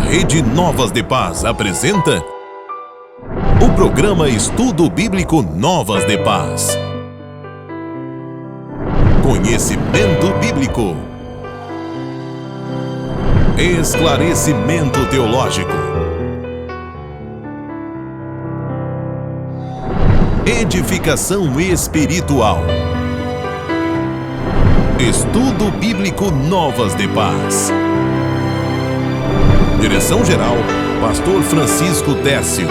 Rede Novas de Paz apresenta o programa Estudo Bíblico Novas de Paz. Conhecimento bíblico, esclarecimento teológico, edificação espiritual. Estudo Bíblico Novas de Paz. Direção-geral, Pastor Francisco Décio.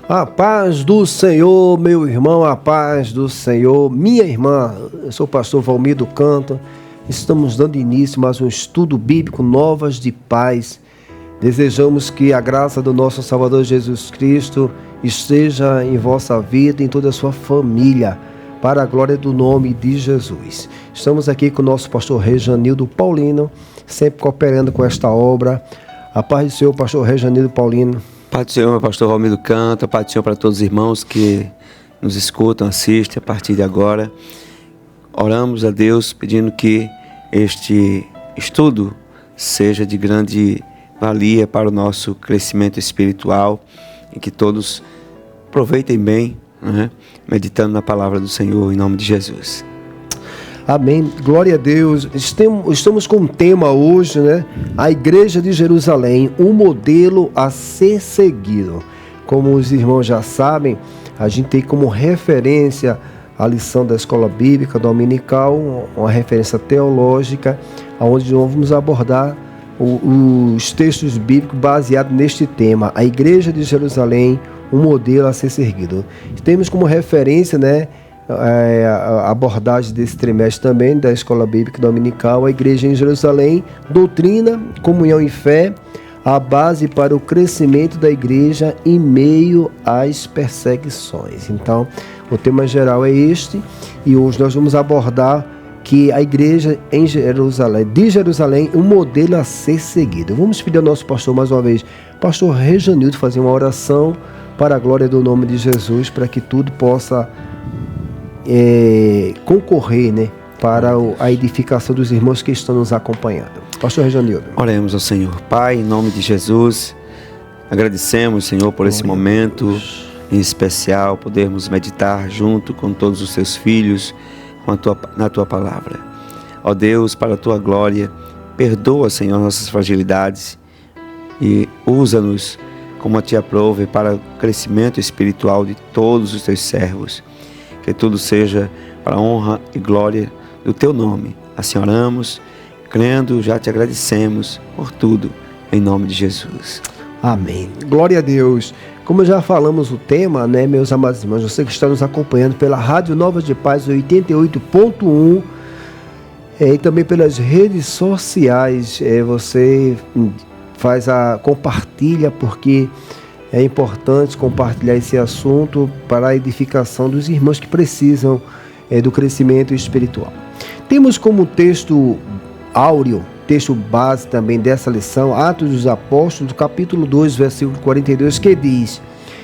A paz do Senhor, meu irmão, a paz do Senhor, minha irmã. Eu sou o pastor Valmir Canto. Estamos dando início a mais um estudo bíblico Novas de Paz. Desejamos que a graça do nosso Salvador Jesus Cristo esteja em vossa vida e em toda a sua família, para a glória do nome de Jesus. Estamos aqui com o nosso pastor Rejanildo Paulino, sempre cooperando com esta obra. A paz do Senhor, pastor Rejanildo Paulino. Paz do Senhor, meu pastor Valmir Canto, a paz do Senhor para todos os irmãos que nos escutam, assistem a partir de agora. Oramos a Deus pedindo que este estudo seja de grande valia para o nosso crescimento espiritual e que todos aproveitem bem, meditando na palavra do Senhor, em nome de Jesus. Amém, glória a Deus. Estamos com um tema hoje, A Igreja de Jerusalém, um modelo a ser seguido. Como os irmãos já sabem, a gente tem como referência a lição da Escola Bíblica Dominical, uma referência teológica, onde nós vamos abordar os textos bíblicos baseados neste tema, a Igreja de Jerusalém, um modelo a ser seguido. Temos como referência, a abordagem desse trimestre também da Escola Bíblica Dominical, a Igreja em Jerusalém, doutrina, comunhão e fé, a base para o crescimento da igreja em meio às perseguições. Então, o tema geral é este, e hoje nós vamos abordar que a igreja em Jerusalém, de Jerusalém, um modelo a ser seguido. Vamos pedir ao nosso pastor mais uma vez, pastor Rejanildo, fazer uma oração para a glória do nome de Jesus, para que tudo possa concorrer, para a edificação dos irmãos que estão nos acompanhando. Pastor Rejanildo. Oremos ao Senhor. Pai, em nome de Jesus, agradecemos, Senhor, por esse momento em especial, podermos meditar junto com todos os teus filhos na tua palavra. Ó Deus, para a tua glória, perdoa, Senhor, nossas fragilidades e usa-nos como a ti aprouve para o crescimento espiritual de todos os teus servos. Que tudo seja para a honra e glória do teu nome. Assim oramos, crendo, já te agradecemos por tudo, em nome de Jesus. Amém. Glória a Deus. Como já falamos o tema, meus amados irmãos, você que está nos acompanhando pela Rádio Novas de Paz 88.1 e também pelas redes sociais, você compartilha, porque é importante compartilhar esse assunto para a edificação dos irmãos que precisam do crescimento espiritual. Temos como texto áureo, texto base também dessa lição, Atos dos Apóstolos, capítulo 2, versículo 42, que diz: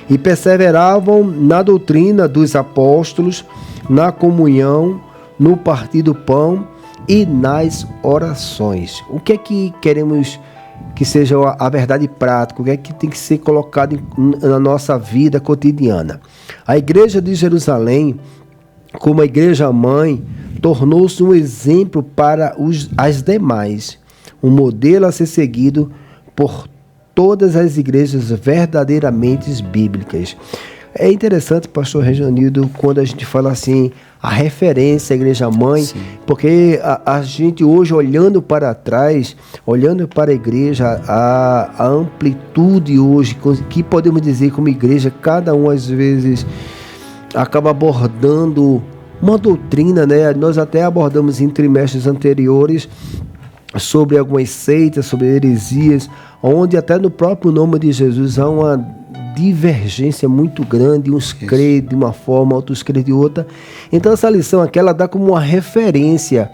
e perseveravam na doutrina dos apóstolos, na comunhão, no partir do pão e nas orações. O que é que queremos que seja a verdade prática? O que é que tem que ser colocado na nossa vida cotidiana? A Igreja de Jerusalém, como a igreja mãe, tornou-se um exemplo para as demais, um modelo a ser seguido por todas as igrejas verdadeiramente bíblicas. É interessante, pastor Rejanildo, quando a gente fala assim, a referência à igreja mãe, sim, porque a gente hoje, olhando para trás, olhando para a igreja, a amplitude hoje, que podemos dizer como igreja, cada um às vezes acaba abordando uma doutrina, Nós até abordamos em trimestres anteriores sobre algumas seitas, sobre heresias, onde até no próprio nome de Jesus há uma divergência muito grande, uns creem de uma forma, outros creem de outra. Então essa lição aqui, ela dá como uma referência.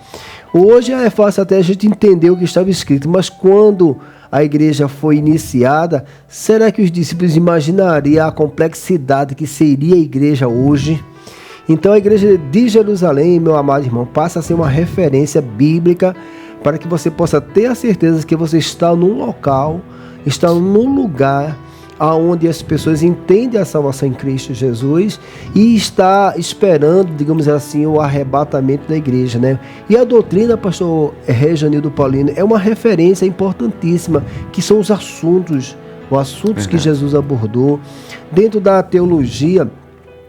Hoje é fácil até a gente entender o que estava escrito, mas quando a igreja foi iniciada, será que os discípulos imaginariam a complexidade que seria a igreja hoje? Então a igreja de Jerusalém, meu amado irmão, passa a ser uma referência bíblica para que você possa ter a certeza que você está num local, está num lugar aonde as pessoas entendem a salvação em Cristo Jesus e está esperando, digamos assim, o arrebatamento da igreja, né? E a doutrina, pastor Rejanildo Paulino, é uma referência importantíssima, que são os assuntos que Jesus abordou. Dentro da teologia,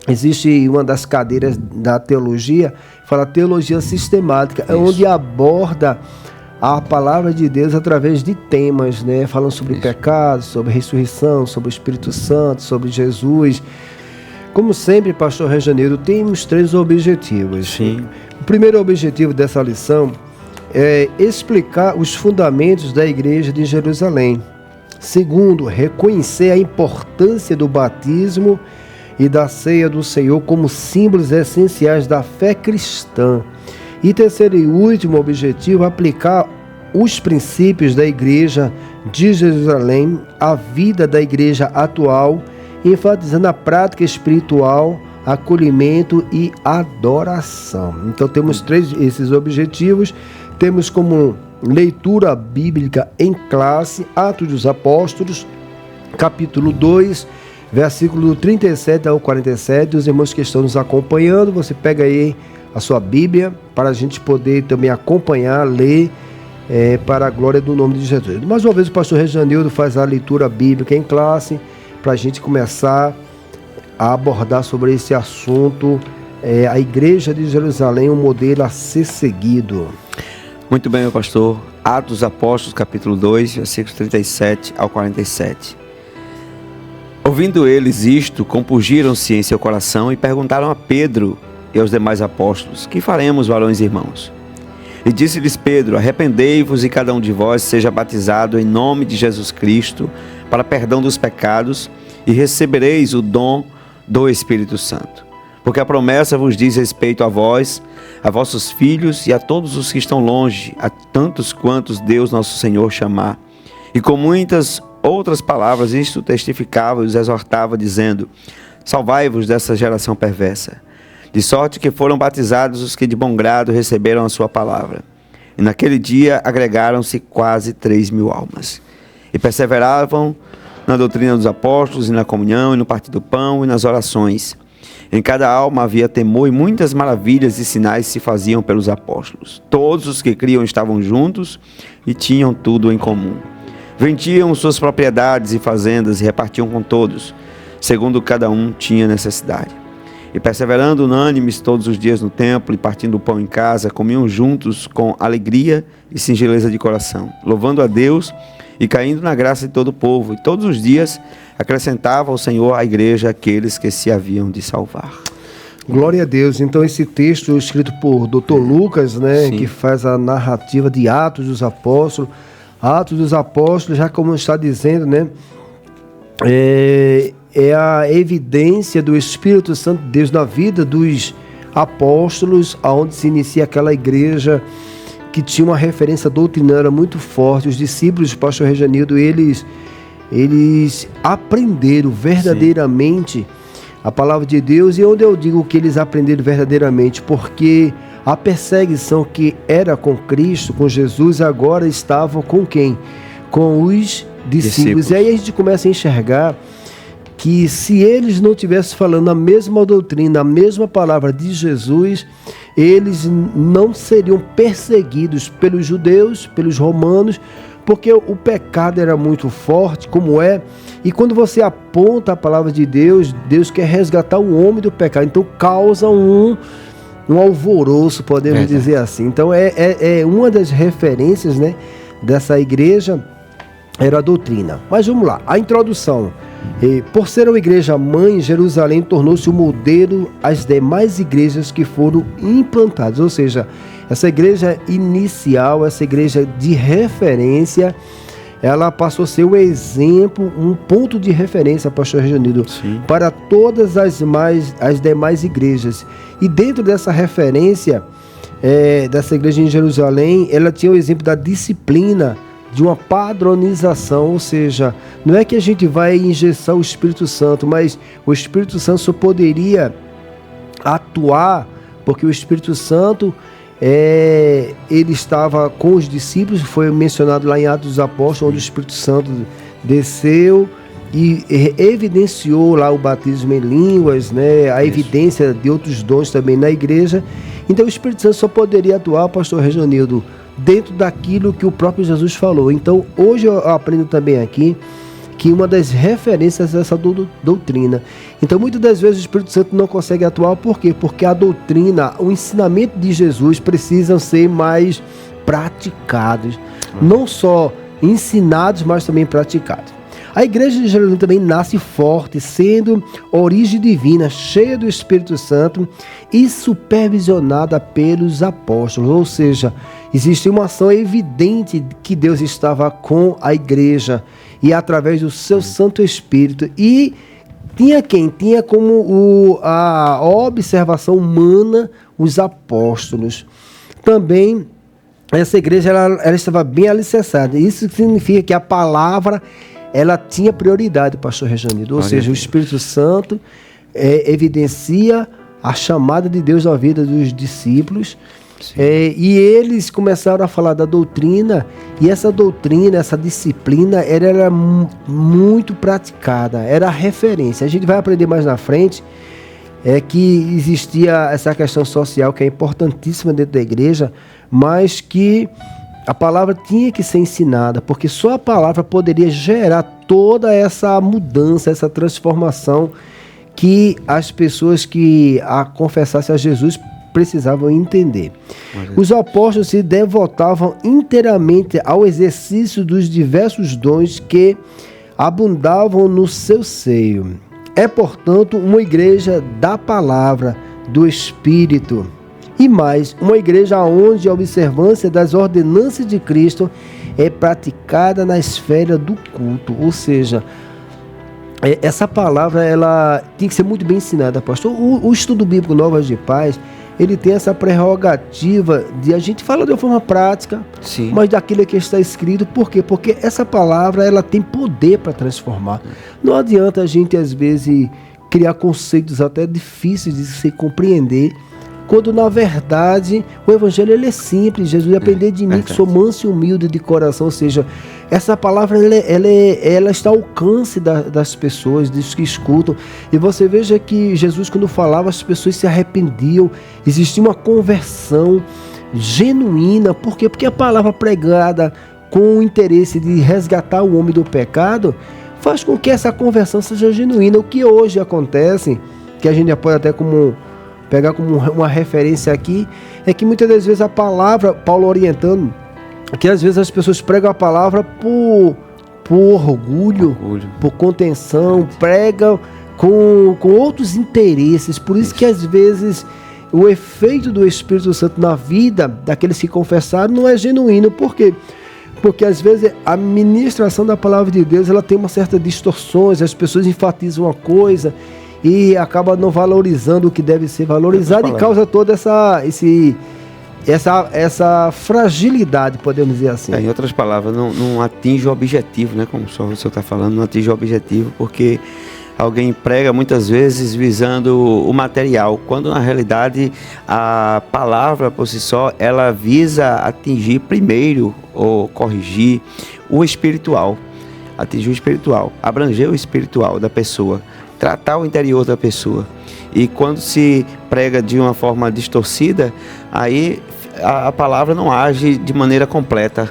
existe uma das cadeiras da teologia, fala teologia sistemática, é onde aborda a palavra de Deus através de temas, né? Falando sobre pecado, sobre ressurreição, sobre o Espírito Santo, sobre Jesus. Como sempre, pastor Rejanildo, temos 3 objetivos. Sim. O primeiro objetivo dessa lição é explicar os fundamentos da igreja de Jerusalém. Segundo, reconhecer a importância do batismo e da ceia do Senhor como símbolos essenciais da fé cristã. E terceiro e último objetivo, aplicar os princípios da igreja de Jerusalém à vida da igreja atual, enfatizando a prática espiritual, acolhimento e adoração. Então temos esses objetivos. Temos como leitura bíblica em classe Atos dos Apóstolos, capítulo 2, versículo 37 ao 47. Os irmãos que estão nos acompanhando, você pega aí a sua Bíblia, para a gente poder também acompanhar, ler, para a glória do nome de Jesus. Mais uma vez o pastor Rejanildo faz a leitura bíblica em classe, para a gente começar a abordar sobre esse assunto, a igreja de Jerusalém, um modelo a ser seguido. Muito bem, meu pastor. Atos dos Apóstolos, capítulo 2, versículos 37 ao 47. Ouvindo eles isto, compungiram-se em seu coração e perguntaram a Pedro e aos demais apóstolos: que faremos, varões e irmãos? E disse-lhes Pedro: arrependei-vos e cada um de vós seja batizado em nome de Jesus Cristo para perdão dos pecados e recebereis o dom do Espírito Santo. Porque a promessa vos diz respeito a vós, a vossos filhos e a todos os que estão longe, a tantos quantos Deus nosso Senhor chamar. E com muitas outras palavras isto testificava e os exortava, dizendo: salvai-vos dessa geração perversa. De sorte que foram batizados os que de bom grado receberam a sua palavra. E naquele dia agregaram-se quase 3.000 almas. E perseveravam na doutrina dos apóstolos, e na comunhão, e no partir do pão, e nas orações. Em cada alma havia temor, e muitas maravilhas e sinais se faziam pelos apóstolos. Todos os que criam estavam juntos e tinham tudo em comum. Vendiam suas propriedades e fazendas e repartiam com todos, segundo cada um tinha necessidade. E perseverando unânimes todos os dias no templo e partindo o pão em casa, comiam juntos com alegria e singeleza de coração, louvando a Deus e caindo na graça de todo o povo. E todos os dias acrescentava ao Senhor à igreja aqueles que se haviam de salvar. Glória a Deus. Então esse texto escrito por Dr. Lucas, né, que faz a narrativa de Atos dos Apóstolos. Atos dos Apóstolos, já como está dizendo, né, é a evidência do Espírito Santo de Deus na vida dos apóstolos, aonde se inicia aquela igreja que tinha uma referência doutrinária muito forte. Os discípulos do pastor Rejanildo, eles aprenderam verdadeiramente a palavra de Deus. E onde eu digo que eles aprenderam verdadeiramente, porque a perseguição que era com Cristo, com Jesus, agora estava com quem? Com os discípulos. E aí a gente começa a enxergar que se eles não estivessem falando a mesma doutrina, a mesma palavra de Jesus, eles não seriam perseguidos pelos judeus, pelos romanos, porque o pecado era muito forte, como é. E quando você aponta a palavra de Deus, Deus quer resgatar o homem do pecado. Então causa um alvoroço, podemos dizer assim. Então é uma das referências, né, dessa igreja, era a doutrina. Mas vamos lá, a introdução. Por ser uma igreja mãe, Jerusalém tornou-se o modelo às demais igrejas que foram implantadas. Ou seja, essa igreja inicial, essa igreja de referência, ela passou a ser um exemplo, um ponto de referência, pastor Rejanildo, para todas as demais igrejas. E dentro dessa referência, dessa igreja em Jerusalém, ela tinha o exemplo da disciplina, de uma padronização. Ou seja, não é que a gente vai injetar o Espírito Santo, mas o Espírito Santo só poderia atuar porque o Espírito Santo, ele estava com os discípulos, foi mencionado lá em Atos dos Apóstolos, onde o Espírito Santo desceu e evidenciou lá o batismo em línguas, né? A evidência de outros dons também na igreja. Então o Espírito Santo só poderia atuar, pastor Reginildo, dentro daquilo que o próprio Jesus falou. Então hoje eu aprendo também aqui que uma das referências é essa doutrina. Então muitas das vezes o Espírito Santo não consegue atuar, por quê? Porque a doutrina, o ensinamento de Jesus precisam ser mais praticados, não só ensinados, mas também praticados. A igreja de Jerusalém também nasce forte, sendo origem divina, cheia do Espírito Santo e supervisionada pelos apóstolos. Ou seja, existe uma ação evidente que Deus estava com a igreja e através do seu Santo Espírito. E tinha quem? Tinha como a observação humana os apóstolos. Também essa igreja ela estava bem alicerçada. Isso significa que a palavra ela tinha prioridade, pastor Reginildo. Ou seja, o Espírito Santo evidencia a chamada de Deus na vida dos discípulos. E eles começaram a falar da doutrina, e essa doutrina, essa disciplina, era muito praticada, era a referência. A gente vai aprender mais na frente que existia essa questão social que é importantíssima dentro da igreja, mas que a palavra tinha que ser ensinada, porque só a palavra poderia gerar toda essa mudança, essa transformação que as pessoas que confessassem a Jesus precisavam entender. Os apóstolos se devotavam inteiramente ao exercício dos diversos dons que abundavam no seu seio. É, portanto, uma igreja da palavra, do Espírito. E mais, uma igreja onde a observância das ordenanças de Cristo é praticada na esfera do culto. Ou seja, essa palavra ela tem que ser muito bem ensinada, pastor. O estudo bíblico Novas de Paz, ele tem essa prerrogativa de a gente falar de uma forma prática, sim, mas daquilo que está escrito. Por quê? Porque essa palavra ela tem poder para transformar. Não adianta a gente, às vezes, criar conceitos até difíceis de se compreender, quando na verdade o evangelho ele é simples. Jesus aprendeu de mim que sou manso e humilde de coração. Ou seja, essa palavra ela está ao alcance das pessoas, dos que escutam. E você veja que Jesus, quando falava, as pessoas se arrependiam, existia uma conversão genuína. Por quê? Porque a palavra pregada com o interesse de resgatar o homem do pecado faz com que essa conversão seja genuína. O que hoje acontece, que a gente já pode até pegar como uma referência aqui, é que muitas das vezes a palavra, Paulo orientando, que às vezes as pessoas pregam a palavra por orgulho, por contenção, pregam com outros interesses. Por isso que às vezes o efeito do Espírito Santo na vida daqueles que confessaram não é genuíno. Por quê? Porque às vezes a ministração da palavra de Deus ela tem uma certa distorções, as pessoas enfatizam uma coisa e acaba não valorizando o que deve ser valorizado, e causa toda essa fragilidade, podemos dizer assim. Em outras palavras, não atinge o objetivo, né? Como o senhor está falando, não atinge o objetivo, porque alguém prega muitas vezes visando o material, quando na realidade a palavra por si só, ela visa atingir primeiro, ou corrigir o espiritual, atingir o espiritual, abranger o espiritual da pessoa, tratar o interior da pessoa. E quando se prega de uma forma distorcida, aí a palavra não age de maneira completa,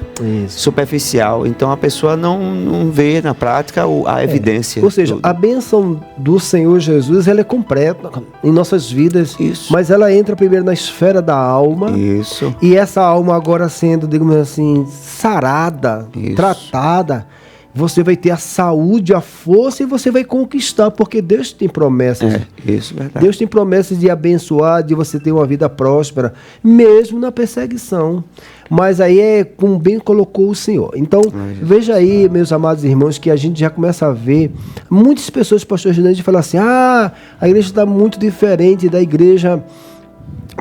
superficial. Então a pessoa não vê na prática a evidência. Ou seja, a bênção do Senhor Jesus ela é completa em nossas vidas, mas ela entra primeiro na esfera da alma. Isso. E essa alma agora sendo, digamos assim, sarada, tratada, você vai ter a saúde, a força, e você vai conquistar, porque Deus tem promessas. Isso, verdade. Deus tem promessas de abençoar, de você ter uma vida próspera, mesmo na perseguição. Mas aí como bem colocou o Senhor. Então, veja aí, meus amados irmãos, que a gente já começa a ver muitas pessoas, pastor Gilberto, falam assim, a igreja está muito diferente da igreja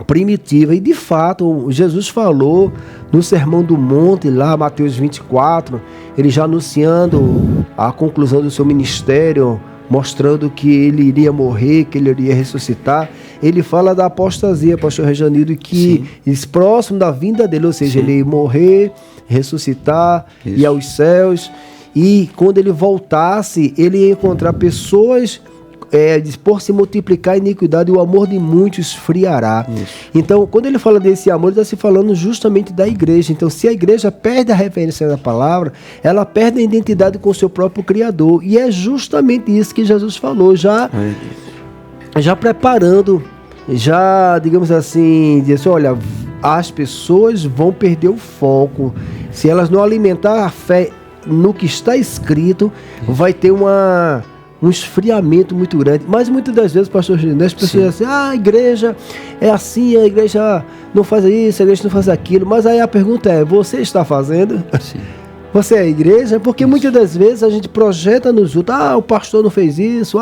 primitiva. E de fato, Jesus falou no Sermão do Monte, lá Mateus 24, ele já anunciando a conclusão do seu ministério, mostrando que ele iria morrer, que ele iria ressuscitar. ele fala da apostasia, pastor Rejanildo, que próximo da vinda dele, ou seja, ele morrer, ressuscitar, ir aos céus, e quando ele voltasse, ele ia encontrar pessoas, por se multiplicar a iniquidade, o amor de muitos esfriará. Então, quando ele fala desse amor, ele está se falando justamente da igreja. Então, se a igreja perde a referência da palavra, ela perde a identidade com o seu próprio Criador. E é justamente isso que Jesus falou, já preparando, já, digamos assim, diz, olha, as pessoas vão perder o foco. Se elas não alimentar a fé no que está escrito, vai ter um esfriamento muito grande. Mas muitas das vezes, pastor Gino, as pessoas dizem assim, a igreja é assim, a igreja não faz isso, a igreja não faz aquilo. Mas aí a pergunta é, você está fazendo? Sim. Você é a igreja? Porque muitas das vezes a gente projeta nos outros, o pastor não fez isso,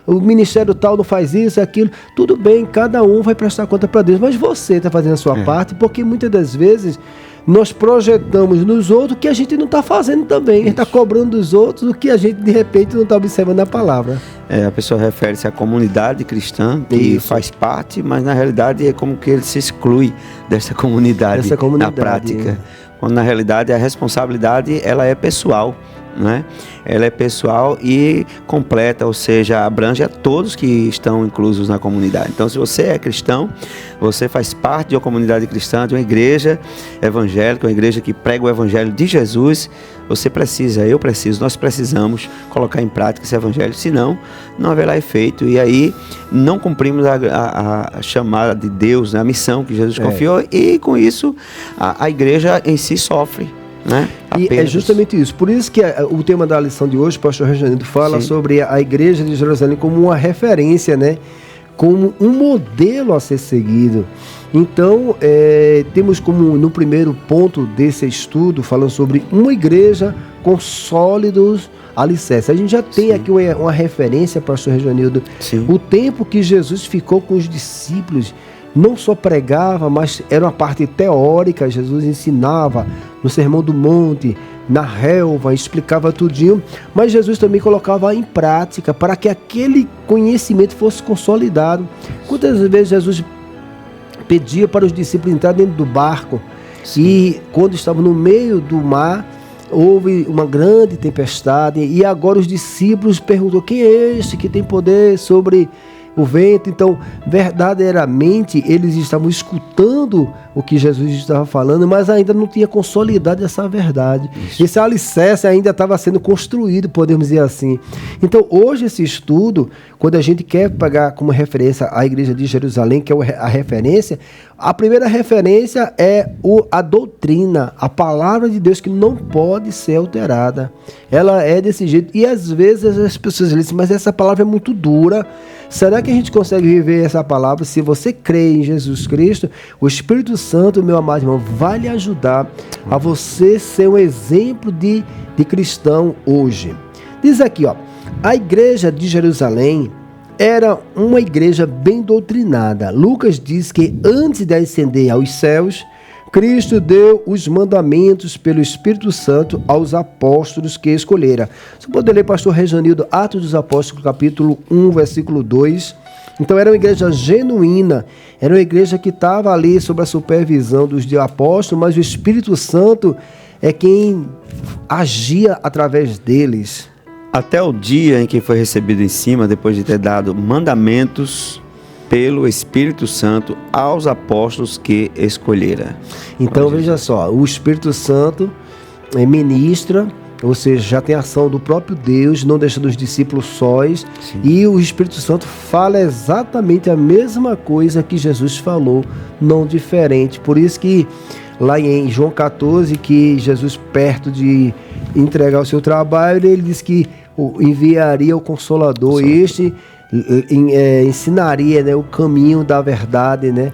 o ministério tal não faz isso, aquilo. Tudo bem, cada um vai prestar conta para Deus, mas você está fazendo a sua parte, porque muitas das vezes nós projetamos nos outros o que a gente não está fazendo também. A gente está cobrando dos outros o que a gente, de repente, não está observando na palavra. A pessoa refere-se à comunidade cristã, que faz parte, mas na realidade é como que ele se exclui dessa comunidade na prática. Quando na realidade a responsabilidade ela é pessoal, né? Ela é pessoal e completa, ou seja, abrange a todos que estão inclusos na comunidade. Então, se você é cristão, você faz parte de uma comunidade cristã, de uma igreja evangélica, uma igreja que prega o evangelho de Jesus, você precisa, eu preciso, nós precisamos colocar em prática esse evangelho, senão não haverá efeito. E aí não cumprimos a chamada de Deus, né? A missão que Jesus confiou, e com isso a igreja em si sofre. Né? E é justamente isso. Por isso que o tema da lição de hoje, o pastor Rejanildo fala sobre a igreja de Jerusalém como uma referência, né? Como um modelo a ser seguido. Então, temos como no primeiro ponto desse estudo, falando sobre uma igreja com sólidos alicerces. A gente já tem aqui uma referência, pastor Rejanildo, o tempo que Jesus ficou com os discípulos. Não só pregava, mas era uma parte teórica. Jesus ensinava no Sermão do Monte, na relva, explicava tudinho, mas Jesus também colocava em prática para que aquele conhecimento fosse consolidado. Quantas vezes Jesus pedia para os discípulos entrar dentro do barco e quando estavam no meio do mar, houve uma grande tempestade e agora os discípulos perguntam, quem é este que tem poder sobre o vento? Então, verdadeiramente, eles estavam escutando o que Jesus estava falando, mas ainda não tinha consolidado essa verdade. Esse alicerce ainda estava sendo construído, podemos dizer assim. Então, hoje, esse estudo, quando a gente quer pegar como referência a igreja de Jerusalém, que é a referência, a primeira referência é a doutrina, a palavra de Deus, que não pode ser alterada. Ela é desse jeito. E às vezes as pessoas dizem, mas essa palavra é muito dura. Será que a gente consegue viver essa palavra? Se você crê em Jesus Cristo, o Espírito Santo, meu amado irmão, vai lhe ajudar a você ser um exemplo de cristão hoje. Diz aqui, a igreja de Jerusalém era uma igreja bem doutrinada. Lucas diz que antes de ascender aos céus, Cristo deu os mandamentos pelo Espírito Santo aos apóstolos que escolhera. Você pode ler, pastor Rejanildo, Atos dos Apóstolos, capítulo 1, versículo 2. Então era uma igreja genuína, era uma igreja que estava ali sob a supervisão dos apóstolos, mas o Espírito Santo é quem agia através deles. Até o dia em que foi recebido em cima, depois de ter dado mandamentos pelo Espírito Santo aos apóstolos que escolhera. Então veja só, o Espírito Santo ministra, ou seja, já tem ação do próprio Deus, não deixa dos discípulos sós. E o Espírito Santo fala exatamente a mesma coisa que Jesus falou, não diferente. Por isso que lá em João 14, que Jesus, perto de entregar o seu trabalho, ele disse que enviaria o Consolador. E este ensinaria, né, o caminho da verdade, né?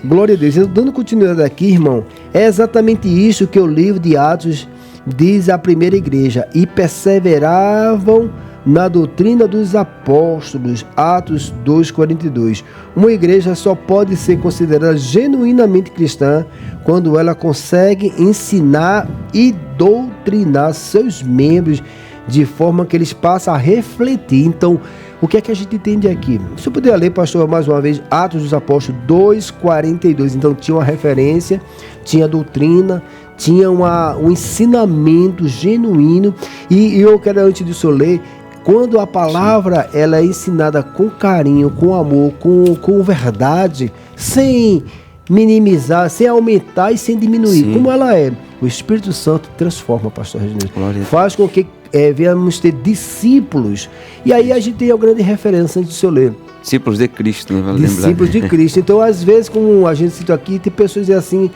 Glória a Deus. Dando continuidade aqui, irmão, é exatamente isso que o livro de Atos diz à primeira igreja: e perseveravam na doutrina dos apóstolos. Atos 2:42. Uma igreja só pode ser considerada genuinamente cristã quando ela consegue ensinar e doutrinar seus membros de forma que eles passam a refletir. Então, o que é que a gente entende aqui? Se eu puder ler, pastor, mais uma vez, Atos dos Apóstolos 2:42. Então tinha uma referência, tinha doutrina, tinha um ensinamento genuíno. E eu quero, antes disso, ler, quando a palavra ela é ensinada com carinho, com amor, com verdade, sem minimizar, sem aumentar e sem diminuir, Sim. como ela é, o Espírito Santo transforma, pastor Reginaldo. Faz com que venhamos ter discípulos. E aí a gente tem a grande referência antes de eu ler. Discípulos de Cristo, né? Vale Discípulos lembrar. de Cristo. Então, às vezes, como a gente cita aqui, tem pessoas que dizem assim: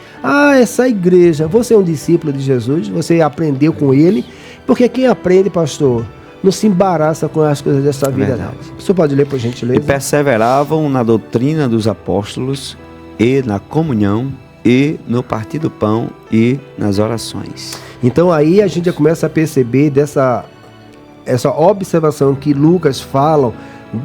essa igreja, você é um discípulo de Jesus, você aprendeu com ele, porque quem aprende, pastor, não se embaraça com as coisas dessa vida. Verdade. O senhor pode ler, por gentileza? E perseveravam na doutrina dos apóstolos e na comunhão e no partir do pão e nas orações. Então aí a gente já começa a perceber essa observação que Lucas fala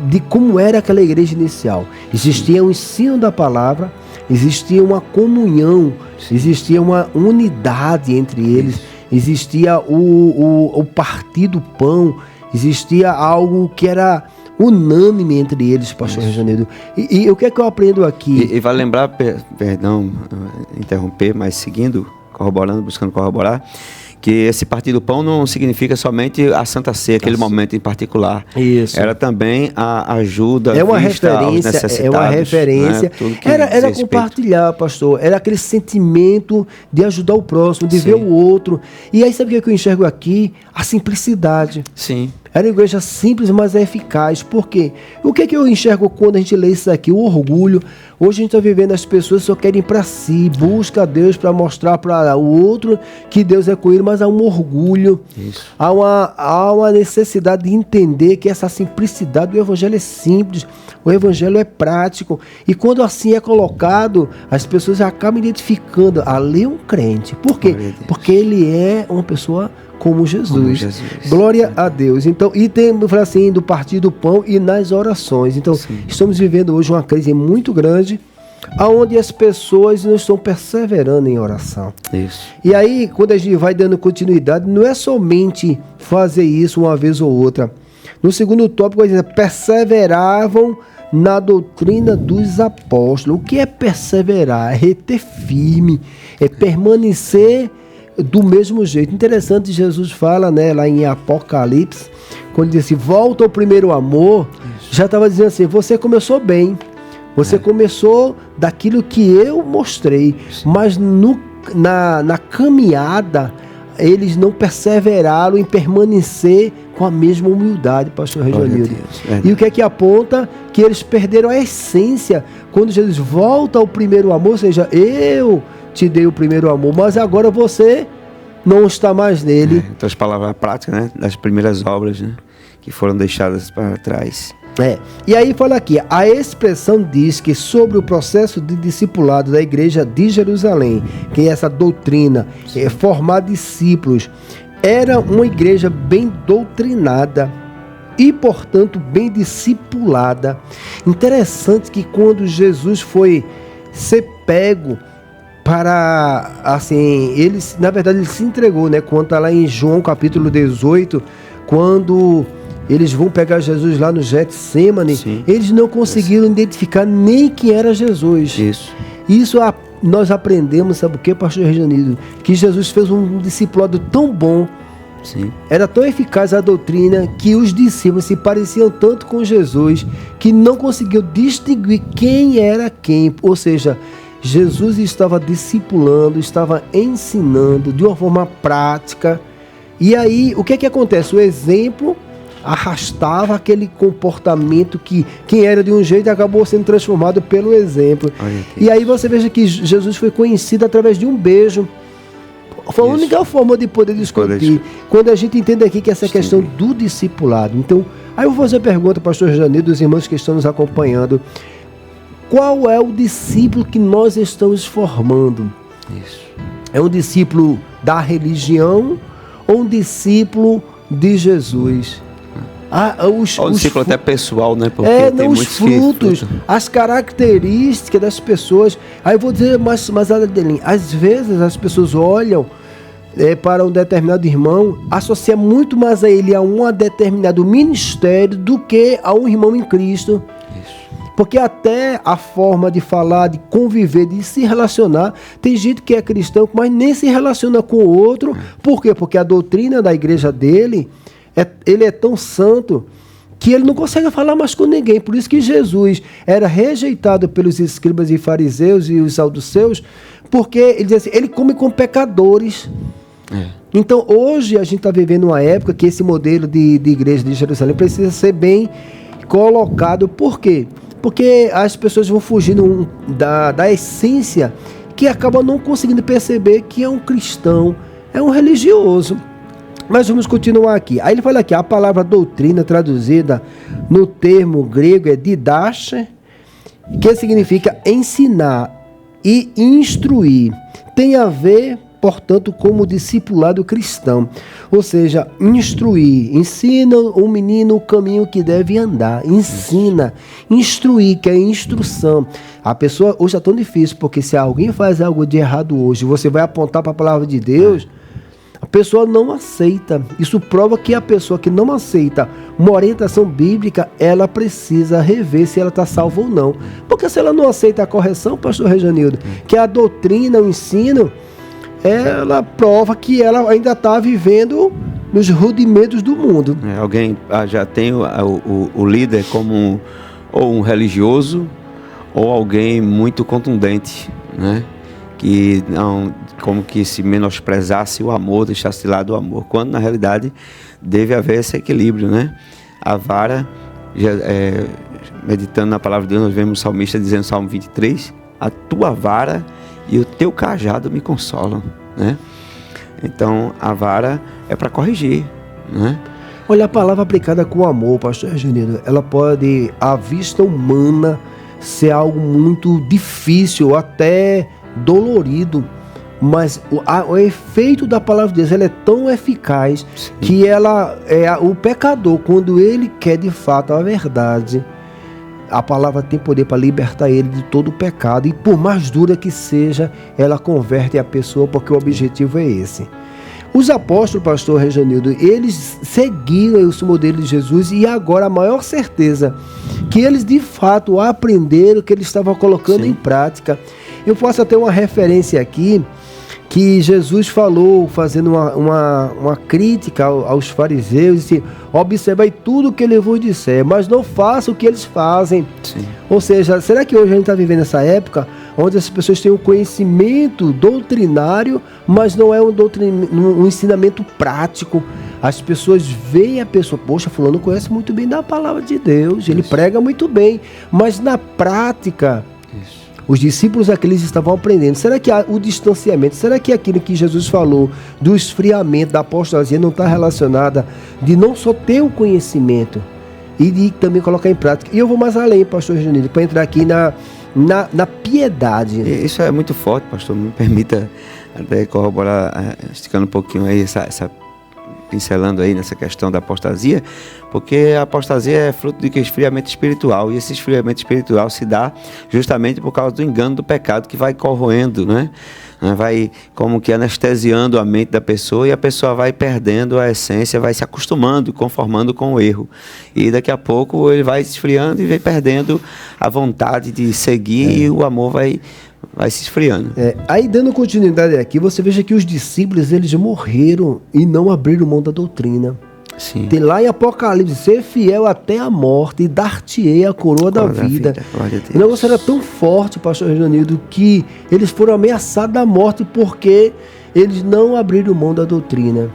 de como era aquela igreja inicial. Existia um ensino da palavra, existia uma comunhão, existia uma unidade entre eles, existia o partir do pão, existia algo que era unânime entre eles, pastor Reginaldo. E o que é que eu aprendo aqui? E vale lembrar, perdão, interromper, mas seguindo, buscando corroborar, que esse partir do pão não significa somente a Santa Ceia, aquele momento em particular. Isso. Era também a ajuda uma vista aos referência, necessitados. é uma referência. Né? Tudo que Era diz respeito. compartilhar, pastor. Era aquele sentimento de ajudar o próximo, de Sim. ver o outro. E aí sabe o que eu enxergo aqui? A simplicidade. Sim. Era uma igreja simples, mas eficaz. Por quê? O que é que eu enxergo quando a gente lê isso aqui? O orgulho. Hoje a gente está vivendo, as pessoas só querem para si, busca a Deus para mostrar para o outro que Deus é com ele, mas há um orgulho. Isso. Há uma necessidade de entender que essa simplicidade do evangelho é simples, o evangelho é prático. E quando assim é colocado, as pessoas acabam identificando, ali é um crente. Por quê? Glória a Deus. Porque ele é uma pessoa como Jesus. Como Jesus. Glória a Deus. Então, e tem assim, do partir do pão e nas orações. Então, Sim. estamos vivendo hoje uma crise muito grande, onde as pessoas não estão perseverando em oração. Isso. E aí, quando a gente vai dando continuidade, não é somente fazer isso uma vez ou outra. No segundo tópico, vai dizer, perseveravam na doutrina dos apóstolos. O que é perseverar? É reter firme, é permanecer do mesmo jeito. Interessante, Jesus fala, né, lá em Apocalipse, quando ele disse, volta ao primeiro amor. Isso. Já estava dizendo assim, você começou bem, você começou daquilo que eu mostrei, mas na caminhada eles não perseveraram em permanecer com a mesma humildade, pastor Reginaldo. E o que é que aponta? Que eles perderam a essência. Quando Jesus volta ao primeiro amor, ou seja, eu te dei o primeiro amor, mas agora você não está mais nele. Então as palavras práticas, né, das primeiras obras, né, que foram deixadas para trás. E aí fala aqui, a expressão diz que sobre o processo de discipulado da igreja de Jerusalém, que é essa doutrina, formar discípulos, era uma igreja bem doutrinada e, portanto, bem discipulada. Interessante que quando Jesus foi ser pego para, assim, na verdade ele se entregou, né? Conta lá em João capítulo 18, quando eles vão pegar Jesus lá no Getsemane, eles não conseguiram identificar nem quem era Jesus. Isso nós aprendemos, sabe o que, pastor Reginaldo? Que Jesus fez um discipulado tão bom, era tão eficaz a doutrina, que os discípulos se pareciam tanto com Jesus, que não conseguiu distinguir quem era quem. Ou seja, Jesus estava discipulando, estava ensinando de uma forma prática. E aí, o que é que acontece? O exemplo arrastava aquele comportamento que quem era de um jeito acabou sendo transformado pelo exemplo. E aí você veja que Jesus foi conhecido através de um beijo. Foi a única forma de poder discutir. Quando a gente entende aqui que essa questão do discipulado. Então, aí eu vou fazer a pergunta, pastor Janeiro, dos irmãos que estão nos acompanhando. Qual é o discípulo que nós estamos formando? É um discípulo da religião ou um discípulo de Jesus? O discípulo até pessoal, né? Porque tem os frutos, as características das pessoas. Aí eu vou dizer mais Adeline, às vezes as pessoas olham para um determinado irmão, associa muito mais a ele a um determinado ministério do que a um irmão em Cristo. Porque até a forma de falar, de conviver, de se relacionar, tem gente que é cristão, mas nem se relaciona com o outro. Por quê? Porque a doutrina da igreja dele, ele é tão santo que ele não consegue falar mais com ninguém. Por isso que Jesus era rejeitado pelos escribas e fariseus e os saduceus, porque ele dizia assim, ele come com pecadores. Então hoje a gente está vivendo uma época que esse modelo de igreja de Jerusalém precisa ser bem colocado. Por quê? Porque as pessoas vão fugindo da essência, que acabam não conseguindo perceber que é um cristão, é um religioso. Mas vamos continuar aqui. Aí ele fala aqui, a palavra doutrina traduzida no termo grego é didache, que significa ensinar e instruir. Tem a ver, portanto, como o discipulado cristão. Ou seja, instruir. Ensina o menino o caminho que deve andar. Ensina. Instruir, que é instrução. A pessoa, hoje é tão difícil, porque se alguém faz algo de errado hoje, você vai apontar para a palavra de Deus, a pessoa não aceita. Isso prova que a pessoa que não aceita uma orientação bíblica, ela precisa rever se ela está salva ou não. Porque se ela não aceita a correção, pastor Rejanildo, que a doutrina, o ensino, ela prova que ela ainda está vivendo nos rudimentos do mundo. Alguém já tem o líder como ou um religioso ou alguém muito contundente, né? Que não, como que se menosprezasse o amor, deixasse de lado o amor, quando na realidade deve haver esse equilíbrio, né? A vara, meditando na palavra de Deus, nós vemos o salmista dizendo no Salmo 23, a tua vara e o teu cajado me consolam, né? Então a vara é para corrigir, né? Olha, a palavra aplicada com amor, pastor Reginaldo, ela pode, à vista humana, ser algo muito difícil, até dolorido, mas o efeito da palavra de Deus, ela é tão eficaz, sim, que ela o pecador, quando ele quer de fato a verdade, a palavra tem poder para libertar ele de todo o pecado, e por mais dura que seja, ela converte a pessoa, porque o objetivo é esse. Os apóstolos, pastor Rejanildo, eles seguiram esse modelo de Jesus, e agora a maior certeza que eles de fato aprenderam, que eles estavam colocando, sim, em prática. Eu posso até uma referência aqui, que Jesus falou, fazendo uma crítica aos fariseus, disse, observai tudo o que ele vos disser, mas não faça o que eles fazem. Sim. Ou seja, será que hoje a gente está vivendo essa época onde as pessoas têm um conhecimento doutrinário, mas não é um ensinamento prático? As pessoas veem a pessoa, poxa, fulano conhece muito bem da palavra de Deus, ele prega muito bem, mas na prática, os discípulos aqueles estavam aprendendo. Será que o distanciamento, será que aquilo que Jesus falou do esfriamento, da apostasia, não está relacionada de não só ter o conhecimento e de também colocar em prática? E eu vou mais além, pastor Reginaldo, para entrar aqui na piedade. Isso é muito forte, pastor. Me permita até corroborar, esticando um pouquinho aí, pincelando aí nessa questão da apostasia, porque a apostasia é fruto de esfriamento espiritual, e esse esfriamento espiritual se dá justamente por causa do engano do pecado que vai corroendo, né? Vai como que anestesiando a mente da pessoa, e a pessoa vai perdendo a essência, vai se acostumando, conformando com o erro, e daqui a pouco ele vai se esfriando e vai perdendo a vontade de seguir, e o amor vai se esfriando. Aí, dando continuidade aqui, você veja que os discípulos, eles morreram e não abriram mão da doutrina. Sim. Tem lá em Apocalipse, ser fiel até a morte e dar-te-ei a coroa da vida. O negócio era tão forte, pastor Reginaldo, que eles foram ameaçados da morte porque eles não abriram mão da doutrina.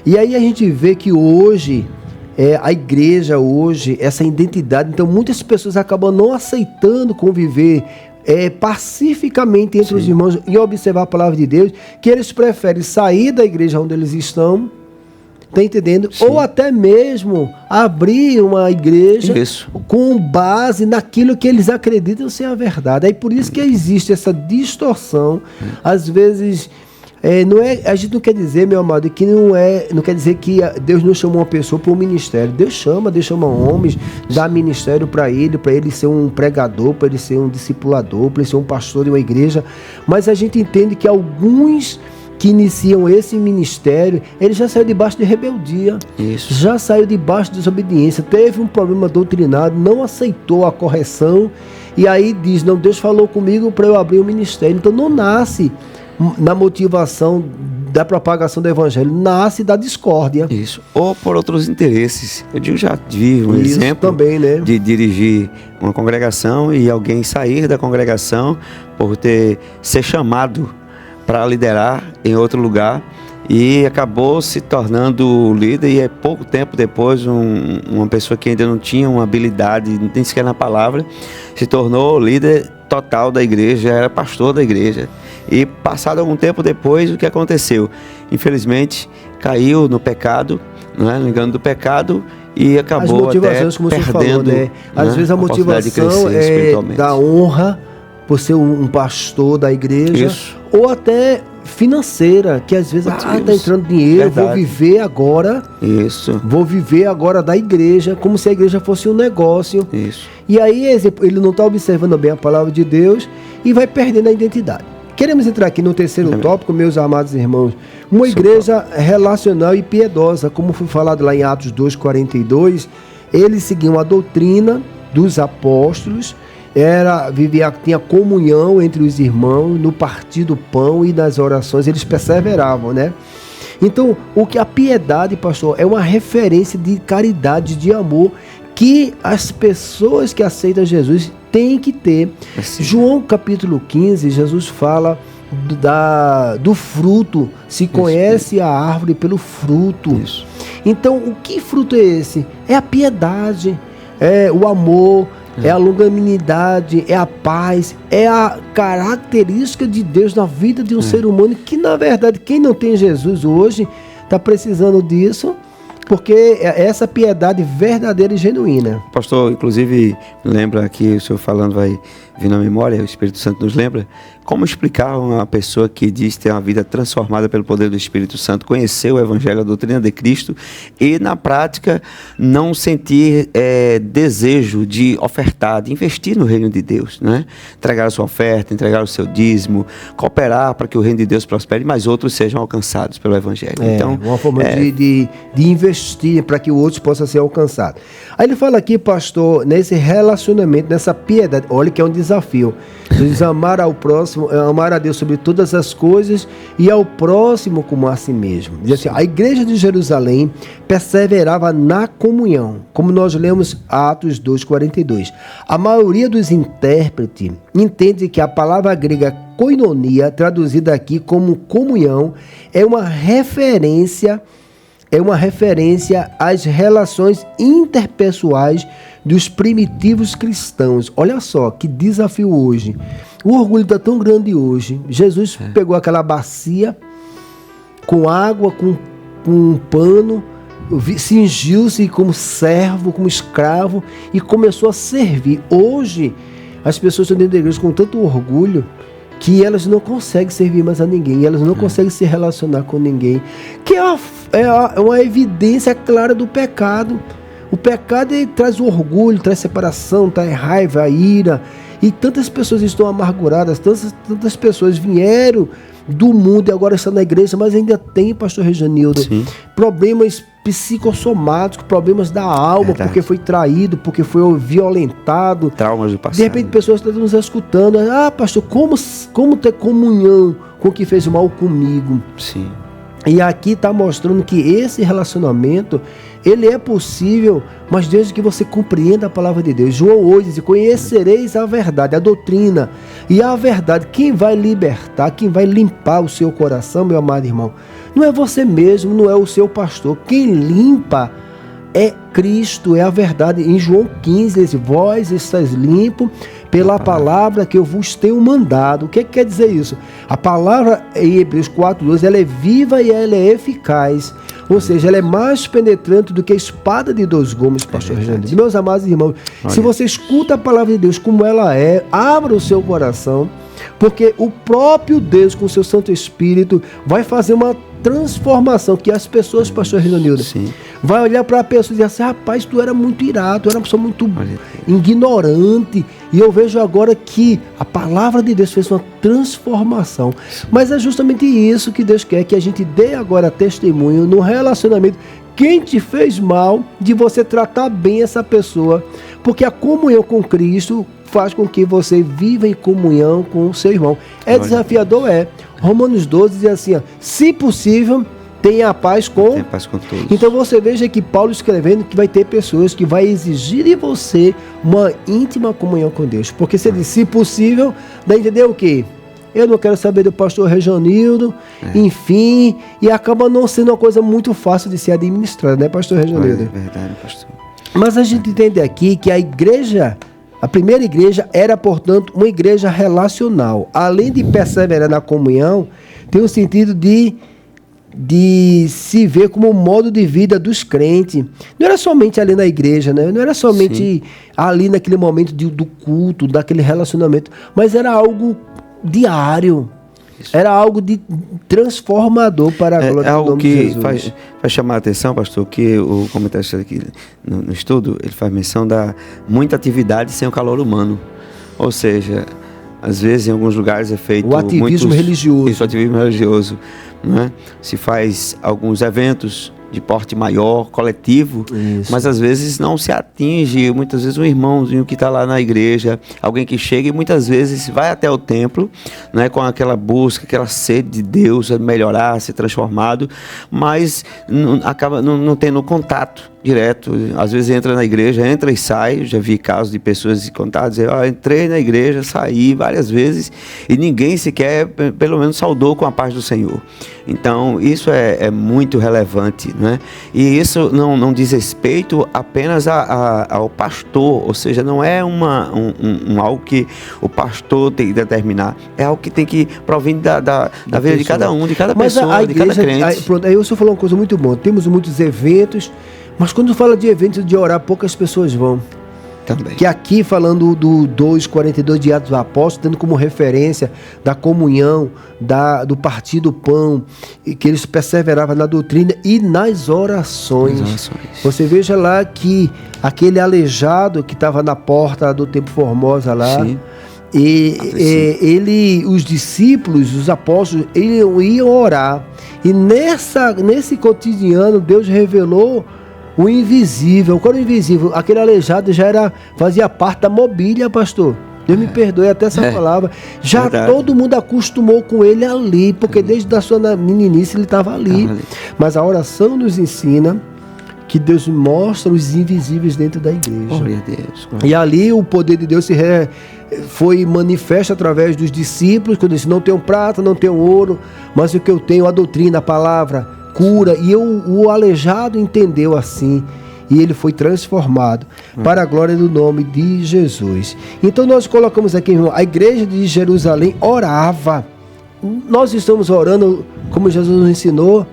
E aí a gente vê que hoje, a igreja hoje, essa identidade, então muitas pessoas acabam não aceitando conviver pacificamente entre, sim, os irmãos e observar a palavra de Deus, que eles preferem sair da igreja onde eles estão, tá entendendo? Sim. Ou até mesmo abrir uma igreja, isso, com base naquilo que eles acreditam ser a verdade. Aí por isso que existe essa distorção, às vezes. A gente não quer dizer, meu amado, que não quer dizer que Deus não chamou uma pessoa para um ministério. Deus chama homens, dá ministério para ele ser um pregador, para ele ser um discipulador, para ele ser um pastor de uma igreja. Mas a gente entende que alguns que iniciam esse ministério, ele já saiu debaixo de rebeldia, já saiu debaixo de desobediência, teve um problema doutrinado, não aceitou a correção, e aí diz, não, Deus falou comigo para eu abrir o ministério. Então não nasce na motivação da propagação do evangelho, nasce da discórdia. Isso, ou por outros interesses. Eu já tive um exemplo também, né? De dirigir uma congregação e alguém sair da congregação por ser chamado para liderar em outro lugar e acabou se tornando líder, e pouco tempo depois uma pessoa que ainda não tinha uma habilidade, nem sequer na palavra, se tornou líder total da igreja, era pastor da igreja. E passado algum tempo depois, o que aconteceu? Infelizmente, caiu no pecado, né, no engano do pecado, e acabou as motivações, até como perdendo, você falou, né? Às vezes a motivação é da honra, por ser um pastor da igreja, ou até financeira, que às vezes está entrando dinheiro, vou viver agora, vou viver agora da igreja, como se a igreja fosse um negócio. E aí ele não está observando bem a palavra de Deus e vai perdendo a identidade. Queremos entrar aqui no terceiro tópico, meus amados irmãos. Uma igreja relacional e piedosa, como foi falado lá em Atos 2:42, eles seguiam a doutrina dos apóstolos, tinha comunhão entre os irmãos, no partir do pão e nas orações, eles perseveravam, né? Então, a piedade, pastor, é uma referência de caridade, de amor, que as pessoas que aceitam Jesus têm que ter. João capítulo 15, Jesus fala do fruto, se conhece a árvore pelo fruto. Então, o que fruto é esse? É a piedade, é o amor, é a longanimidade, é a paz, é a característica de Deus na vida de um ser humano, que na verdade quem não tem Jesus hoje está precisando disso, porque é essa piedade verdadeira e genuína. Pastor, inclusive, lembra que o senhor falando vai vir na memória, o Espírito Santo nos lembra, como explicar uma pessoa que diz ter uma vida transformada pelo poder do Espírito Santo, conhecer o Evangelho, a doutrina de Cristo, e na prática não sentir desejo de ofertar, de investir no reino de Deus, né? Entregar a sua oferta, entregar o seu dízimo, cooperar para que o reino de Deus prospere, mas outros sejam alcançados pelo Evangelho. Então, uma forma de investir para que o outro possa ser alcançado. Aí ele fala aqui, pastor, nesse relacionamento, nessa piedade, olha que é um desafio. Diz amar ao próximo, amar a Deus sobre todas as coisas e ao próximo como a si mesmo. Diz assim, a igreja de Jerusalém perseverava na comunhão, como nós lemos Atos 2:42. A maioria dos intérpretes entende que a palavra grega koinonia, traduzida aqui como comunhão, é uma referência às relações interpessoais dos primitivos cristãos. Olha só, que desafio hoje. O orgulho está tão grande hoje. Jesus pegou aquela bacia com água, com um pano, cingiu-se como servo, como escravo e começou a servir. Hoje, as pessoas estão dentro da igreja com tanto orgulho que elas não conseguem servir mais a ninguém, elas não conseguem se relacionar com ninguém, que é uma evidência clara do pecado. O pecado traz o orgulho, traz separação, traz raiva, ira, e tantas pessoas estão amarguradas, tantas pessoas vieram do mundo e agora estão na igreja, mas ainda tem, pastor Rejanildo, problemas psicossomáticos, problemas da alma, porque foi traído, porque foi violentado. Traumas do passado. De repente pessoas estão nos escutando, pastor, como ter comunhão com o que fez mal comigo? Sim. E aqui está mostrando que esse relacionamento, ele é possível, mas desde que você compreenda a palavra de Deus. João 8 diz, conhecereis a verdade, a doutrina, e a verdade, quem vai libertar, quem vai limpar o seu coração, meu amado irmão, não é você mesmo, não é o seu pastor, quem limpa é Cristo, é a verdade. Em João 15, diz, vós estáis limpos pela palavra que eu vos tenho mandado. O que quer dizer isso? A palavra em Hebreus 4:12, ela é viva e ela é eficaz. Ou seja, ela é mais penetrante do que a espada de dois gumes, pastor Renan. Meus amados irmãos, se você escuta a palavra de Deus como ela é, abra o seu coração, porque o próprio Deus, com o seu Santo Espírito, vai fazer uma transformação, que as pessoas, pastor Renanildo, vai olhar para a pessoa e dizer assim, rapaz, tu era muito irado, tu era uma pessoa muito ignorante, E eu vejo agora que a palavra de Deus fez uma transformação. Mas é justamente isso que Deus quer, que a gente dê agora testemunho no relacionamento. Quem te fez mal, de você tratar bem essa pessoa. Porque a comunhão com Cristo faz com que você viva em comunhão com o seu irmão. É desafiador, é. Romanos 12 diz assim, ó, se possível, tenha paz com todos. Então você veja que Paulo escrevendo que vai ter pessoas que vai exigir de você uma íntima comunhão com Deus. Porque se ele diz, se possível, dá a entender o quê? Eu não quero saber do pastor Reginildo, enfim, e acaba não sendo uma coisa muito fácil de ser administrada, né, pastor Reginildo? É verdade, pastor. Mas a gente entende aqui que a igreja, a primeira igreja era, portanto, uma igreja relacional. Além de perseverar na comunhão, tem o sentido de se ver como um modo de vida dos crentes. Não era somente ali na igreja, né? Não era somente ali naquele momento do culto, daquele relacionamento, mas era algo diário. Era algo de transformador para a glória do nome de Jesus. É algo que faz chamar a atenção, pastor, que o comentarista aqui no estudo, ele faz menção da muita atividade sem o calor humano. Ou seja, às vezes em alguns lugares é feito o ativismo religioso. Isso, o ativismo religioso. Né? Se faz alguns eventos de porte maior, coletivo, mas às vezes não se atinge, muitas vezes um irmãozinho que está lá na igreja, alguém que chega e muitas vezes vai até o templo, né, com aquela busca, aquela sede de Deus, a melhorar, a ser transformado, mas acaba não tendo contato direto. Às vezes entra na igreja, entra e sai. Eu já vi casos de pessoas contar, dizer, entrei na igreja, saí várias vezes e ninguém sequer, pelo menos, saudou com a paz do Senhor. Então, isso é muito relevante, né? E isso não diz respeito apenas ao pastor, ou seja, não é algo que o pastor tem que determinar, é algo que tem que provém da vida de cada um, de cada pessoa, de cada crente. Pronto, aí o senhor falou uma coisa muito boa. Temos muitos eventos, mas quando fala de eventos de orar, poucas pessoas vão. Também. Que aqui, falando do 2:42 de Atos dos Apóstolos, tendo como referência da comunhão, do partir do pão, e que eles perseveravam na doutrina e nas orações. Você veja lá que aquele aleijado que estava na porta do Templo Formosa lá, os discípulos, os apóstolos, iam orar. E nesse cotidiano, Deus revelou o invisível. Qual era o invisível? Aquele aleijado fazia parte da mobília, pastor. Deus me perdoe até essa palavra. Já todo mundo acostumou com ele ali, porque desde a sua meninice ele estava ali. Mas a oração nos ensina que Deus mostra os invisíveis dentro da igreja. Glória a Deus. E ali o poder de Deus foi manifesto através dos discípulos, quando disse, não tenho prata, não tenho ouro, mas o que eu tenho, a doutrina, a palavra, cura. E o aleijado entendeu assim, e ele foi transformado para a glória do nome de Jesus. Então nós colocamos aqui, irmão, a igreja de Jerusalém orava. Nós estamos orando como Jesus nos ensinou,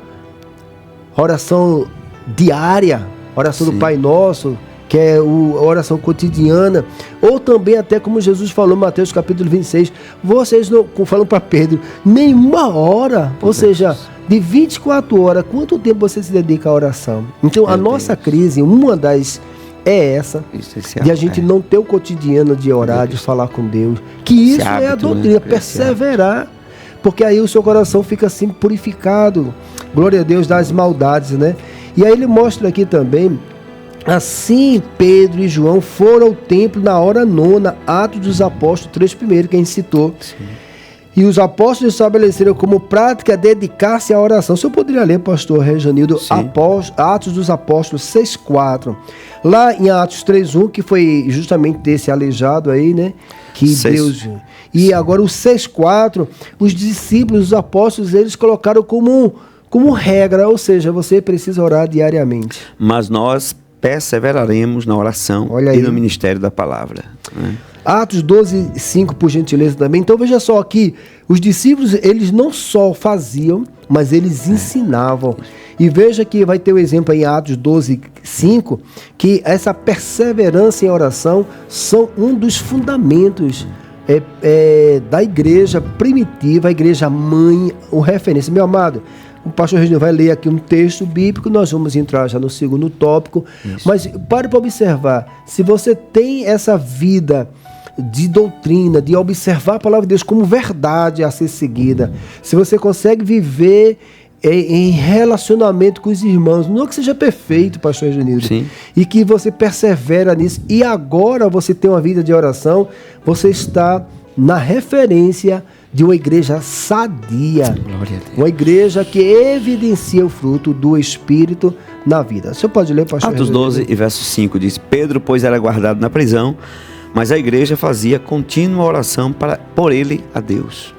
oração diária, oração do Pai Nosso, que é a oração cotidiana, ou também até como Jesus falou em Mateus capítulo 26, vocês não, falando para Pedro, nenhuma hora, ou seja, de 24 horas, quanto tempo você se dedica à oração? Então a nossa crise, uma das é essa, de a gente não ter o cotidiano de orar, de falar com Deus, que isso é a doutrina, perseverar, porque aí o seu coração fica assim purificado, glória a Deus, das maldades, né? E aí ele mostra aqui também, assim Pedro e João foram ao templo na hora nona, Atos dos Apóstolos 3:1, que a gente citou. Sim. E os apóstolos estabeleceram como prática dedicar-se à oração. O senhor poderia ler, pastor Reginildo, Atos dos Apóstolos 6:4. Lá em Atos 3:1, que foi justamente desse aleijado aí, né? Que Deus... E agora o 6:4, os discípulos, os apóstolos, eles colocaram como regra, ou seja, você precisa orar diariamente. Mas nós perseveraremos na oração e no ministério da palavra. Né? Atos 12:5, por gentileza, também. Então veja só aqui, os discípulos, eles não só faziam, mas eles ensinavam. E veja que vai ter um exemplo aí em Atos 12:5, que essa perseverança em oração são um dos fundamentos da igreja primitiva, a igreja mãe, o referência. Meu amado, o pastor Reginaldo vai ler aqui um texto bíblico, nós vamos entrar já no segundo tópico. Isso. Mas pare para observar, se você tem essa vida de doutrina, de observar a palavra de Deus como verdade a ser seguida, se você consegue viver em relacionamento com os irmãos, não que seja perfeito, pastor Reginildo, e que você persevera nisso, e agora você tem uma vida de oração, você está na referência de uma igreja sadia, uma igreja que evidencia o fruto do Espírito na vida. O senhor pode ler, pastor? Atos 12 e verso 5 diz: Pedro, pois, era guardado na prisão, mas a igreja fazia contínua oração por ele a Deus.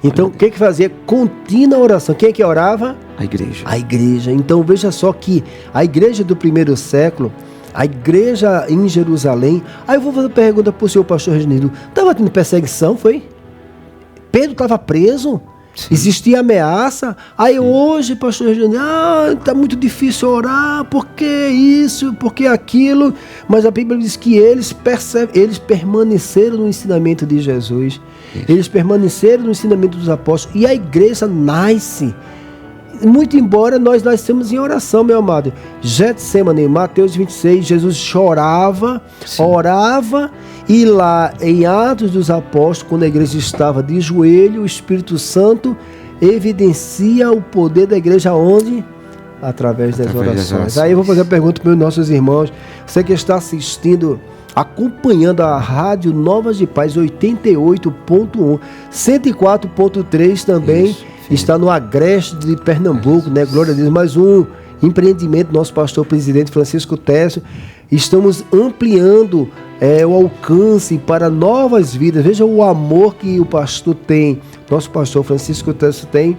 Então, o que fazia? Contínua oração. Quem é que orava? A igreja. A igreja. Então, veja só que a igreja do primeiro século, a igreja em Jerusalém... Aí eu vou fazer uma pergunta para o senhor, pastor Reginildo. Estava tendo perseguição, foi? Pedro estava preso? Sim. Existia ameaça? Aí hoje, pastor Reginildo, está muito difícil orar, por que isso, por que aquilo? Mas a Bíblia diz que eles permaneceram no ensinamento de Jesus. Isso. Eles permaneceram no ensinamento dos apóstolos. E a igreja nasce. Muito embora nós nascemos em oração, meu amado. Getsemane, Mateus 26, Jesus chorava, orava, e lá em Atos dos Apóstolos, quando a igreja estava de joelho, o Espírito Santo evidencia o poder da igreja onde? Através das orações. Aí eu vou fazer a pergunta para os nossos irmãos. Você que está assistindo, acompanhando a Rádio Novas de Paz 88.1, 104.3 também. Isso. Está no Agreste de Pernambuco, né? Glória a Deus. Mais um empreendimento do nosso pastor presidente Francisco Técio. Estamos ampliando o alcance para novas vidas. Veja o amor que o pastor tem, nosso pastor Francisco Técio tem,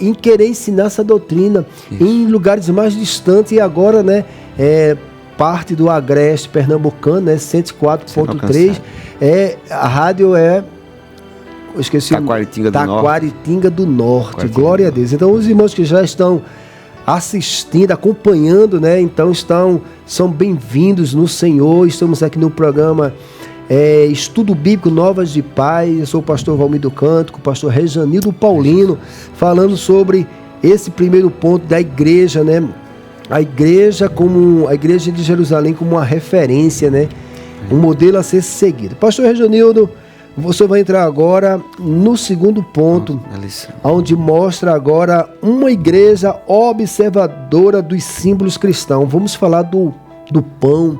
em querer ensinar essa doutrina em lugares mais distantes. E agora, né, parte do Agreste Pernambucano, né, 104.3. A rádio eu esqueci. Taquaritinga do Norte. Glória a Deus. Então, os irmãos que já estão assistindo, acompanhando, né? Então, são bem-vindos no Senhor. Estamos aqui no programa Estudo Bíblico Novas de Paz. Eu sou o pastor Valmir do Canto, com o pastor Rejanildo Paulino, falando sobre esse primeiro ponto da igreja, né? A igreja de Jerusalém como uma referência, né? Um modelo a ser seguido. Pastor Rejanildo, você vai entrar agora no segundo ponto, onde mostra agora uma igreja observadora dos símbolos cristãos. Vamos falar do pão,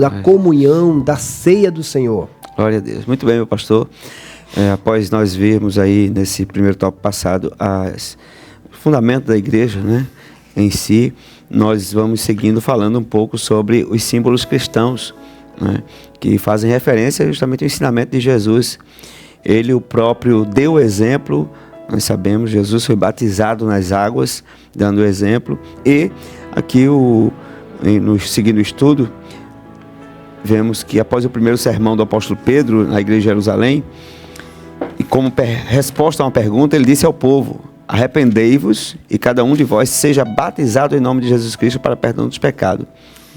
da comunhão, da ceia do Senhor. Glória a Deus. Muito bem, meu pastor. Após nós vermos aí nesse primeiro tópico passado o fundamento da igreja, né, em si, nós vamos seguindo falando um pouco sobre os símbolos cristãos, né, que fazem referência justamente ao ensinamento de Jesus. Ele, o próprio, deu o exemplo. Nós sabemos, Jesus foi batizado nas águas, dando o exemplo. E aqui, seguindo o estudo, vemos que após o primeiro sermão do apóstolo Pedro na igreja de Jerusalém, e como resposta a uma pergunta, ele disse ao povo: arrependei-vos e cada um de vós seja batizado em nome de Jesus Cristo para perdão dos pecados.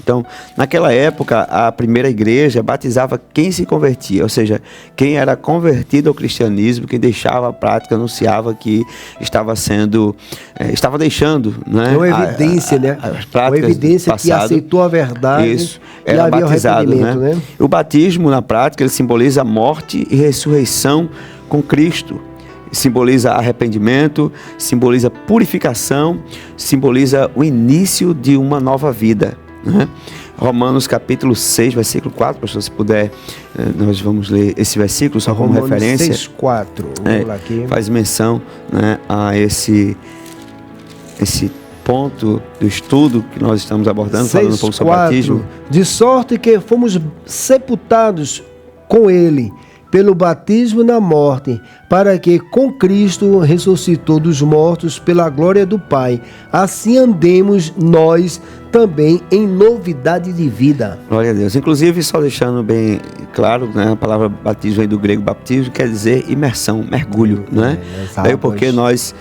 Então, naquela época, a primeira igreja batizava quem se convertia, ou seja, quem era convertido ao cristianismo, quem deixava a prática, anunciava que estava deixando, né, uma evidência, né? As práticas, uma evidência que aceitou a verdade. Isso, era batizado, né? O batismo, na prática, ele simboliza a morte e ressurreição com Cristo. Simboliza arrependimento, simboliza purificação, simboliza o início de uma nova vida, né? Romanos capítulo 6, versículo 4, pastor, se puder, nós vamos ler esse versículo só como referência. 6, 4, vamos lá aqui. Faz menção, né, a esse ponto do estudo que nós estamos abordando, 6, falando um pouco sobre o batismo. De sorte que fomos sepultados com ele pelo batismo na morte, para que com Cristo ressuscitou dos mortos pela glória do Pai, assim andemos nós também em novidade de vida. Glória a Deus. Inclusive, só deixando bem claro, né, a palavra batismo aí do grego baptismo quer dizer imersão, mergulho, né? Daí porque nós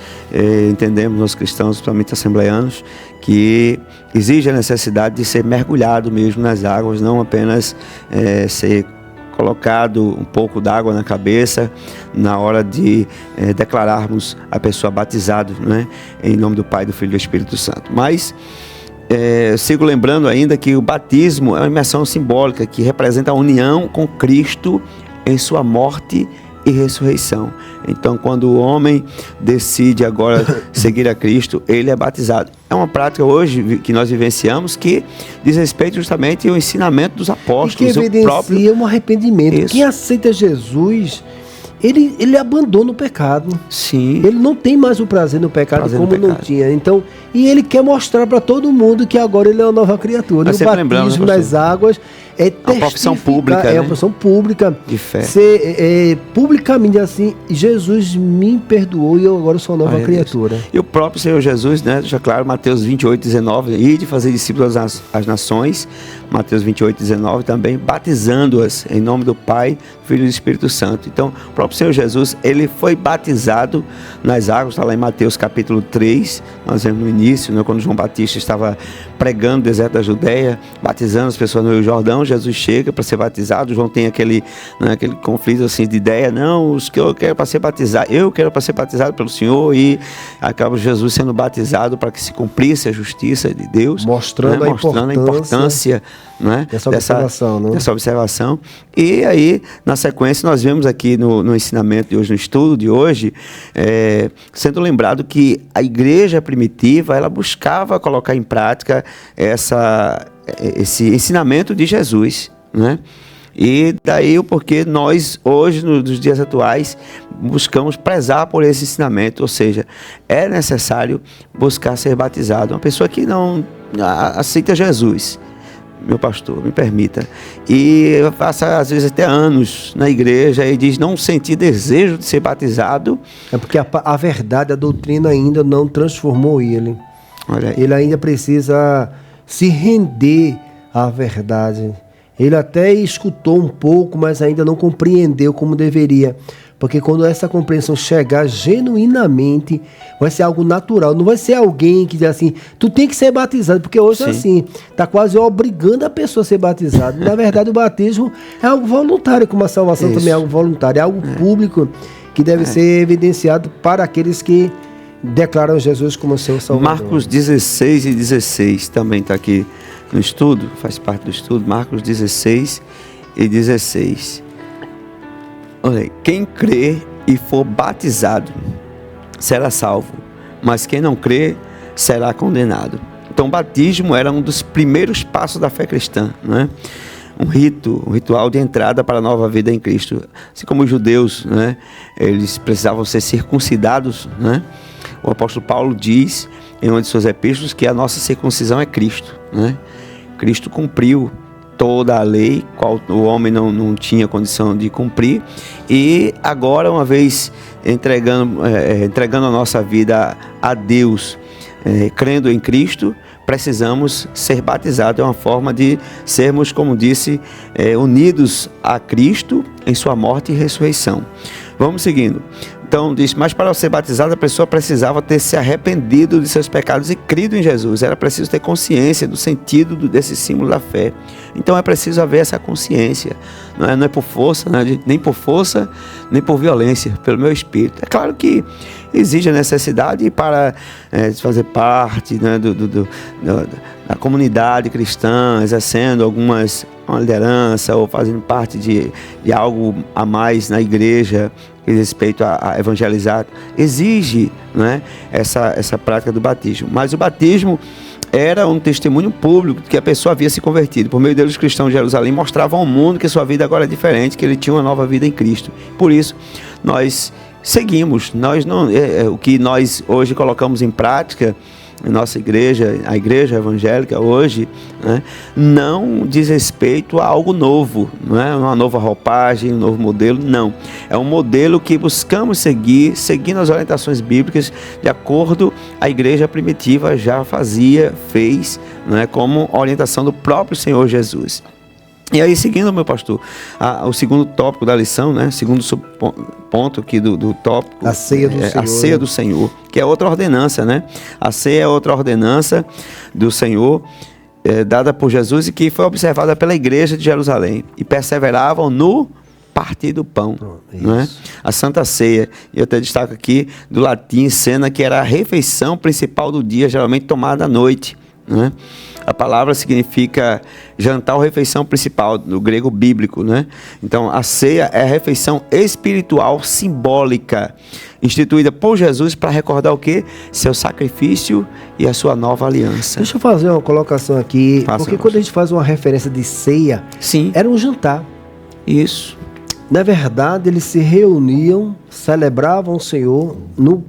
entendemos, nós cristãos, principalmente assembleanos, que exige a necessidade de ser mergulhado mesmo nas águas, não apenas ser colocado um pouco d'água na cabeça na hora de declararmos a pessoa batizada, né, em nome do Pai, do Filho e do Espírito Santo. Mas eu sigo lembrando ainda que o batismo é uma imersão simbólica que representa a união com Cristo em sua morte e ressurreição. Então, quando o homem decide agora seguir a Cristo, ele é batizado. É uma prática hoje que nós vivenciamos que diz respeito justamente ao ensinamento dos apóstolos. E que evidencia um arrependimento. Isso. Quem aceita Jesus, ele abandona o pecado. Sim. Ele não tem mais o prazer no pecado como não tinha. Então, e ele quer mostrar para todo mundo que agora ele é uma nova criatura. E o batismo nas águas é uma profissão pública, é uma profissão pública de fé. Publicamente assim, Jesus me perdoou e eu agora sou uma nova criatura. Deus. E o próprio Senhor Jesus, né, já claro, Mateus 28:19, e de fazer discípulos às nações, Mateus 28:19 também, batizando-as em nome do Pai, Filho e do Espírito Santo. Então, o próprio Senhor Jesus, ele foi batizado nas águas, está lá em Mateus capítulo 3, nós vemos no início, né, quando João Batista estava pregando no deserto da Judéia, batizando as pessoas no Rio Jordão. Jesus chega para ser batizado. João tem aquele conflito assim de ideia, não, os que eu quero para ser batizado, eu quero para ser batizado pelo Senhor, e acaba Jesus sendo batizado para que se cumprisse a justiça de Deus, mostrando a importância, né, dessa observação. E aí, na sequência, nós vemos aqui no ensinamento de hoje, no estudo de hoje, sendo lembrado que a igreja primitiva, ela buscava colocar em prática esse ensinamento de Jesus, né? E daí o porquê nós hoje, nos dias atuais, buscamos prezar por esse ensinamento, ou seja, é necessário buscar ser batizado. Uma pessoa que não aceita Jesus, meu pastor, me permita, e passa às vezes até anos na igreja e diz não sentir desejo de ser batizado. É porque a verdade, a doutrina ainda não transformou ele. Olha aí. Ele ainda precisa se render à verdade. Ele até escutou um pouco, mas ainda não compreendeu como deveria. Porque quando essa compreensão chegar genuinamente, vai ser algo natural. Não vai ser alguém que diz assim, tu tem que ser batizado. Porque hoje é assim, está quase obrigando a pessoa a ser batizada. Na verdade, o batismo é algo voluntário, como a salvação também é algo voluntário. É algo público que deve ser evidenciado para aqueles que declaram Jesus como seu Salvador. Marcos 16:16 também está aqui no estudo, faz parte do estudo. Marcos 16:16. Olha aí, quem crê e for batizado será salvo, mas quem não crê será condenado. Então o batismo era um dos primeiros passos da fé cristã, não é? Um ritual de entrada para a nova vida em Cristo. Assim como os judeus, né, eles precisavam ser circuncidados, né? O apóstolo Paulo diz em uma de suas epístolas que a nossa circuncisão é Cristo, né? Cristo cumpriu toda a lei, qual o homem não tinha condição de cumprir, e agora, uma vez entregando a nossa vida a Deus, crendo em Cristo, precisamos ser batizados. É uma forma de sermos, como disse, unidos a Cristo em sua morte e ressurreição. Vamos seguindo. Então diz, mas para ser batizado a pessoa precisava ter se arrependido de seus pecados e crido em Jesus. Era preciso ter consciência do sentido desse símbolo da fé. Então é preciso haver essa consciência. Não é por força, nem por força, nem por violência, pelo meu espírito. É claro que exige a necessidade para fazer parte, né, da comunidade cristã, exercendo uma liderança ou fazendo parte de algo a mais na igreja, em respeito a evangelizar, exige, né, essa prática do batismo. Mas o batismo era um testemunho público de que a pessoa havia se convertido. Por meio dele, os cristãos de Jerusalém mostravam ao mundo que sua vida agora é diferente, que ele tinha uma nova vida em Cristo. Por isso, nós seguimos. O que nós hoje colocamos em prática, a nossa igreja, a igreja evangélica hoje, né, não diz respeito a algo novo, não é uma nova roupagem, um novo modelo, não. É um modelo que buscamos seguir, seguindo as orientações bíblicas, de acordo a igreja primitiva já fez, não é, como orientação do próprio Senhor Jesus. E aí, seguindo, meu pastor, o segundo tópico da lição, né, segundo ponto aqui do tópico, a ceia do Senhor, a ceia do Senhor, que é outra ordenança, né? A ceia é outra ordenança do Senhor, dada por Jesus e que foi observada pela igreja de Jerusalém, e perseveravam no partir do pão, não é? A Santa Ceia, e eu até destaco aqui do latim cena, que era a refeição principal do dia, geralmente tomada à noite, né? A palavra significa jantar ou refeição principal, no grego bíblico, né? Então, a ceia é a refeição espiritual simbólica, instituída por Jesus para recordar o quê? Seu sacrifício e a sua nova aliança. Deixa eu fazer uma colocação aqui, porque quando a gente faz uma referência de ceia, sim, era um jantar. Isso. Na verdade, eles se reuniam, celebravam o Senhor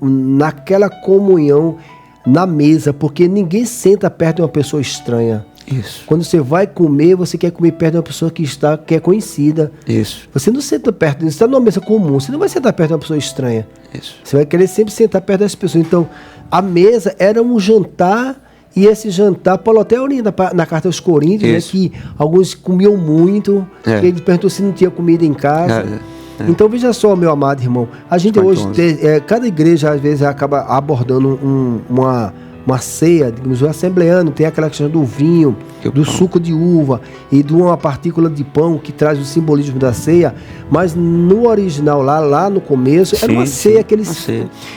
naquela comunhão na mesa, porque ninguém senta perto de uma pessoa estranha. Isso. Quando você vai comer, você quer comer perto de uma pessoa que é conhecida. Isso. Você não senta perto, você está numa mesa comum, você não vai sentar perto de uma pessoa estranha. Isso. Você vai querer sempre sentar perto das pessoas. Então, a mesa era um jantar, e esse jantar, Paulo até orienta na carta aos Coríntios, né, que alguns comiam muito, ele perguntou se não tinha comida em casa. Então, veja só, meu amado irmão, a gente hoje, cada igreja às vezes acaba abordando uma ceia, digamos, o assembleano tem aquela questão do vinho, do suco de uva e de uma partícula de pão que traz o simbolismo da ceia, mas no original, lá no começo, era uma ceia que eles...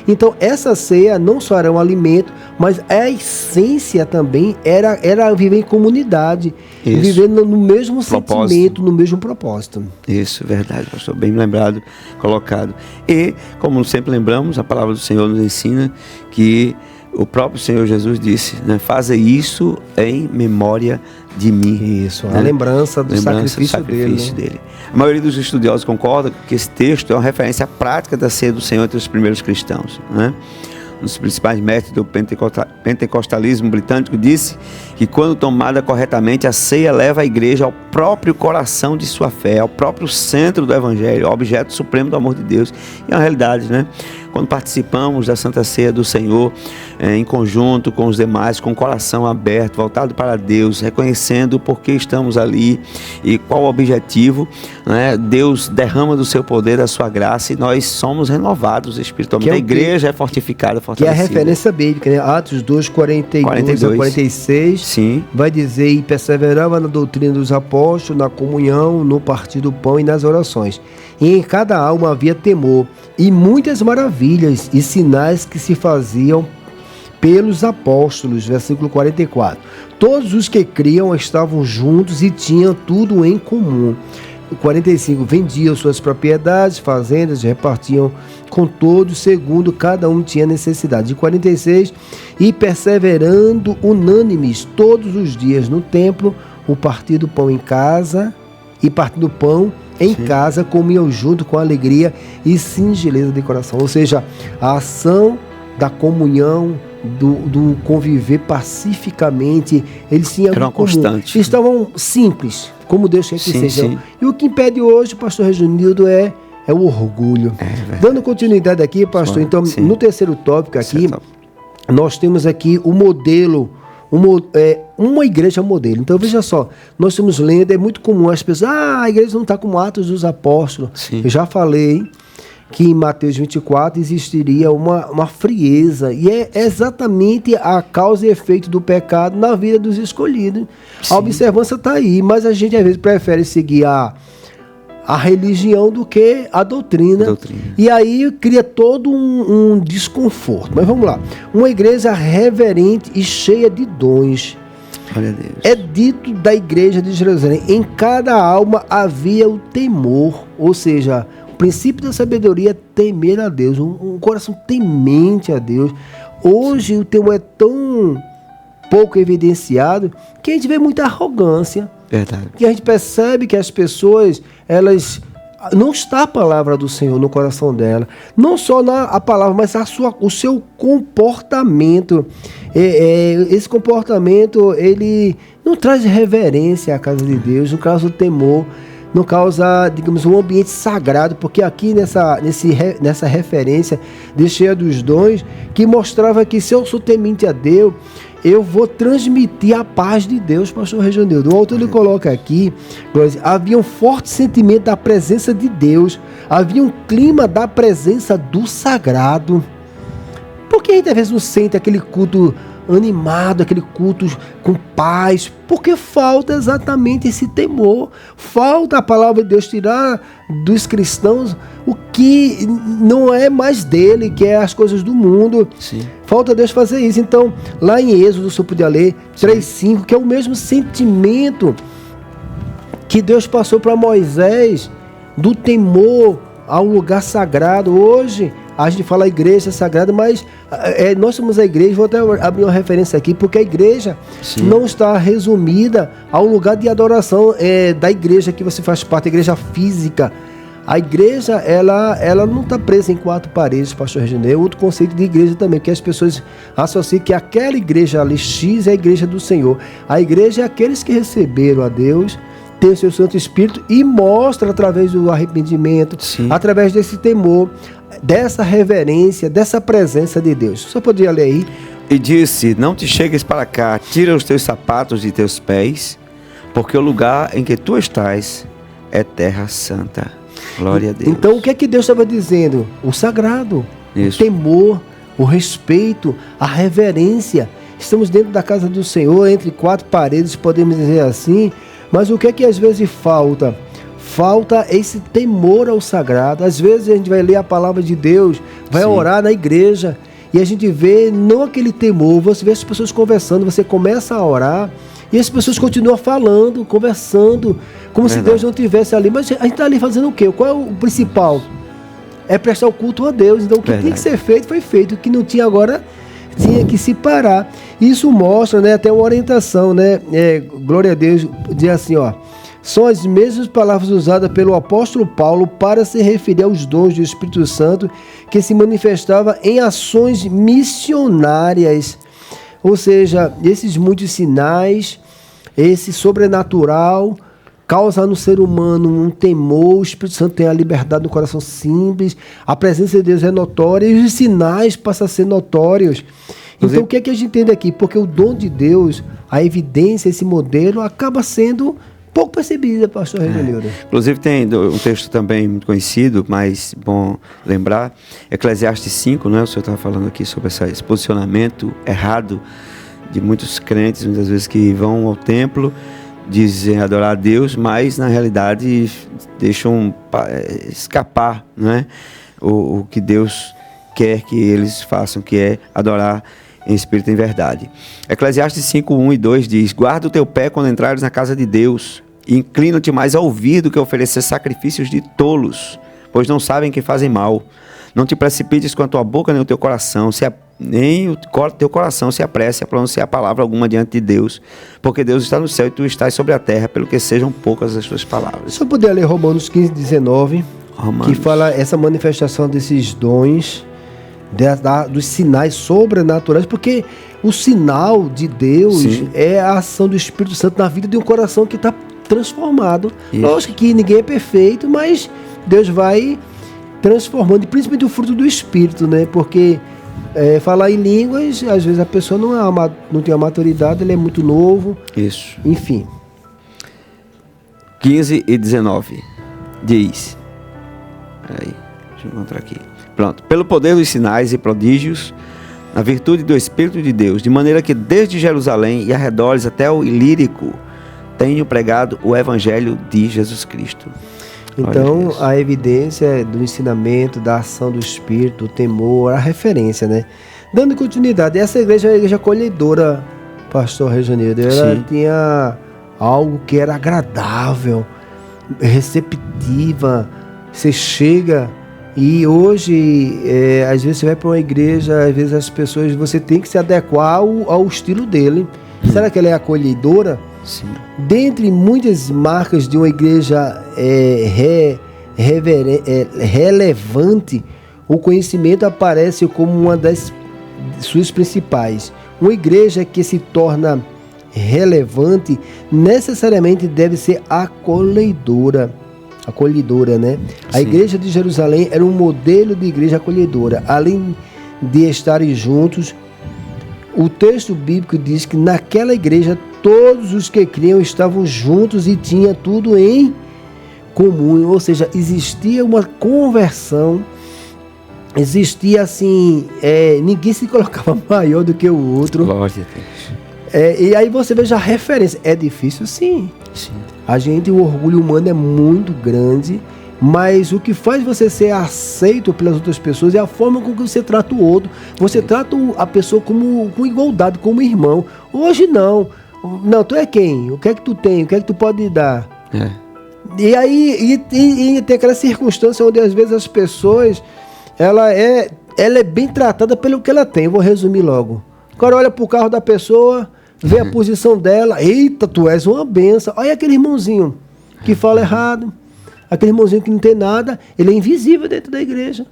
Então, essa ceia não só era um alimento, mas a essência também era viver em comunidade, viver no mesmo sentimento, no mesmo propósito. Isso, verdade, pastor, bem lembrado, colocado. E, como sempre lembramos, a palavra do Senhor nos ensina que o próprio Senhor Jesus disse, né, fazer isso em memória de mim. Isso, a lembrança do sacrifício dele. A maioria dos estudiosos concorda que esse texto é uma referência prática da ceia do Senhor entre os primeiros cristãos, né? Um dos principais mestres do pentecostalismo britânico disse que quando tomada corretamente, a ceia leva a igreja ao próprio coração de sua fé, ao próprio centro do evangelho, ao objeto supremo do amor de Deus. E é uma realidade, né? Quando participamos da Santa Ceia do Senhor, em conjunto com os demais, com o coração aberto, voltado para Deus, reconhecendo por que estamos ali e qual o objetivo, né? Deus derrama do seu poder, da sua graça, e nós somos renovados espiritualmente. A igreja é fortificada, que é a referência bíblica, né? Atos 2, 42 a 46, sim, vai dizer: e perseverava na doutrina dos apóstolos, na comunhão, no partir do pão e nas orações. E em cada alma havia temor, e muitas maravilhas e sinais que se faziam pelos apóstolos. Versículo 44. Todos os que criam estavam juntos e tinham tudo em comum. 45. Vendiam suas propriedades, fazendas, repartiam com todos, segundo cada um tinha necessidade. E 46. E perseverando unânimes todos os dias no templo, o partir do pão em casa, e partindo o pão em casa, comiam junto com alegria e singeleza de coração. Ou seja, a ação da comunhão, do conviver pacificamente, eles tinham uma constante. Estavam simples, como Deus quer que sejam. E o que impede hoje, pastor Reginildo, é o orgulho. Dando continuidade aqui, pastor, então, no terceiro tópico aqui, nós temos aqui o modelo, uma igreja modelo. Então, veja só, nós estamos lendo, é muito comum as pessoas, a igreja não está como Atos dos Apóstolos. Eu já falei que em Mateus 24 existiria uma frieza, e é exatamente a causa e efeito do pecado na vida dos escolhidos. A observância está aí, mas a gente às vezes prefere seguir a religião do que a doutrina. E aí cria todo um desconforto. Mas vamos lá. Uma igreja reverente e cheia de dons. Glória a Deus. É dito da igreja de Jerusalém: em cada alma havia o temor, ou seja, o princípio da sabedoria é temer a Deus, um coração temente a Deus. Hoje o temor é tão pouco evidenciado que a gente vê muita arrogância. Verdade. Que a gente percebe que as pessoas, elas não está a palavra do Senhor no coração dela, não só a palavra, mas o seu comportamento. Esse comportamento, ele não traz reverência à casa de Deus, não causa temor, não causa, digamos, um ambiente sagrado, porque aqui nessa referência de cheia dos dons, que mostrava que se eu sou temente a Deus, eu vou transmitir a paz de Deus, pastor Reginildo. O autor ele coloca aqui, havia um forte sentimento da presença de Deus, havia um clima da presença do sagrado. Por que a gente às vezes não sente aquele culto animado, aquele culto com paz, porque falta exatamente esse temor, falta a palavra de Deus tirar dos cristãos o que não é mais dele, que é as coisas do mundo. Sim. Falta Deus fazer isso. Então, lá em Êxodo, se eu puder ler, 3:5, que é o mesmo sentimento que Deus passou para Moisés, do temor ao lugar sagrado. Hoje, a gente fala igreja sagrada, mas nós somos a igreja. Vou até abrir uma referência aqui, porque a igreja não está resumida ao lugar de adoração da igreja que você faz parte, a igreja física. A igreja, ela não está presa em 4 paredes, pastor Reginei. É outro conceito de igreja também, que as pessoas associam que aquela igreja ali, X, é a igreja do Senhor. A igreja é aqueles que receberam a Deus, tem o seu Santo Espírito e mostra através do arrependimento, através desse temor, dessa reverência, dessa presença de Deus. Só poderia ler aí? E disse: não te chegues para cá, tira os teus sapatos de teus pés, porque o lugar em que tu estás é terra santa. Glória a Deus. Então, o que é que Deus estava dizendo? O sagrado, Isso. O temor, o respeito, a reverência. Estamos dentro da casa do Senhor, entre 4 paredes, podemos dizer assim, mas o que é que às vezes falta? Falta esse temor ao sagrado. Às vezes a gente vai ler a palavra de Deus, vai orar na igreja, e a gente vê não aquele temor, você vê as pessoas conversando, você começa a orar, e as pessoas continuam falando, conversando, como se Deus não estivesse ali. Mas a gente está ali fazendo o quê? Qual é o principal? É prestar o culto a Deus. Então o que tinha que ser feito, foi feito. O que não tinha agora, tinha que se parar. Isso mostra, né, até uma orientação, né? Glória a Deus, diz assim, ó. São as mesmas palavras usadas pelo apóstolo Paulo para se referir aos dons do Espírito Santo que se manifestava em ações missionárias. Ou seja, esses muitos sinais, esse sobrenatural, causa no ser humano um temor. O Espírito Santo tem a liberdade no coração simples, a presença de Deus é notória e os sinais passam a ser notórios. Então o que é que a gente entende aqui? Porque o dom de Deus, a evidência, esse modelo, acaba sendo pouco percebida, pastor Reginildo. Inclusive tem um texto também muito conhecido, mas bom lembrar, Eclesiastes 5, né? O senhor estava falando aqui sobre esse posicionamento errado de muitos crentes, muitas vezes que vão ao templo, dizem adorar a Deus, mas na realidade deixam escapar, né? O que Deus quer que eles façam, que é adorar em espírito e em verdade. Eclesiastes 5, 1 e 2 diz: guarda o teu pé quando entrares na casa de Deus, e inclina-te mais a ouvir do que oferecer sacrifícios de tolos, pois não sabem que fazem mal. Não te precipites com a tua boca nem o teu coração, nem o teu coração se apresse a pronunciar palavra alguma diante de Deus, porque Deus está no céu e tu estás sobre a terra, pelo que sejam poucas as tuas palavras. Se eu puder ler Romanos 15, 19, que fala essa manifestação desses dons, dos sinais sobrenaturais, porque o sinal de Deus é a ação do Espírito Santo na vida de um coração que está transformado. Lógico que ninguém é perfeito, mas Deus vai transformando, e principalmente o fruto do Espírito, né? Porque falar em línguas, às vezes a pessoa não tem a maturidade, ele é muito novo. Isso. Enfim. 15 e 19 diz, deixa eu encontrar aqui. Pronto. Pelo poder dos sinais e prodígios, na virtude do Espírito de Deus, de maneira que desde Jerusalém e arredores até o Ilírico tenho pregado o Evangelho de Jesus Cristo. Então, a evidência do ensinamento, da ação do Espírito, do temor, a referência, né? Dando continuidade, essa igreja é uma igreja acolhedora, pastor Reginildo. Ela tinha algo que era agradável, receptiva. Você chega e hoje, às vezes você vai para uma igreja, às vezes as pessoas, você tem que se adequar ao estilo dele. Será que ela é acolhedora? Sim. Dentre muitas marcas de uma igreja relevante, o conhecimento aparece como uma das suas principais. Uma igreja que se torna relevante necessariamente deve ser acolhedora, né? A igreja de Jerusalém era um modelo de igreja acolhedora. Além de estarem juntos, o texto bíblico diz que naquela igreja todos os que criam estavam juntos e tinham tudo em comum, ou seja, existia uma conversão existia assim, ninguém se colocava maior do que o outro. Glória a Deus. E aí você veja a referência. É difícil, sim. O orgulho humano é muito grande, mas o que faz você ser aceito pelas outras pessoas é a forma com que você trata o outro. Você trata a pessoa com igualdade, como irmão. Hoje não. Não, tu é quem? O que é que tu tem? O que é que tu pode dar? E aí e tem aquela circunstância onde às vezes as pessoas, ela é bem tratada pelo que ela tem. Eu vou resumir logo. O cara olha pro carro da pessoa, vê a posição dela. Eita, tu és uma benção. Olha aquele irmãozinho que fala errado. Aquele irmãozinho que não tem nada, ele é invisível dentro da igreja.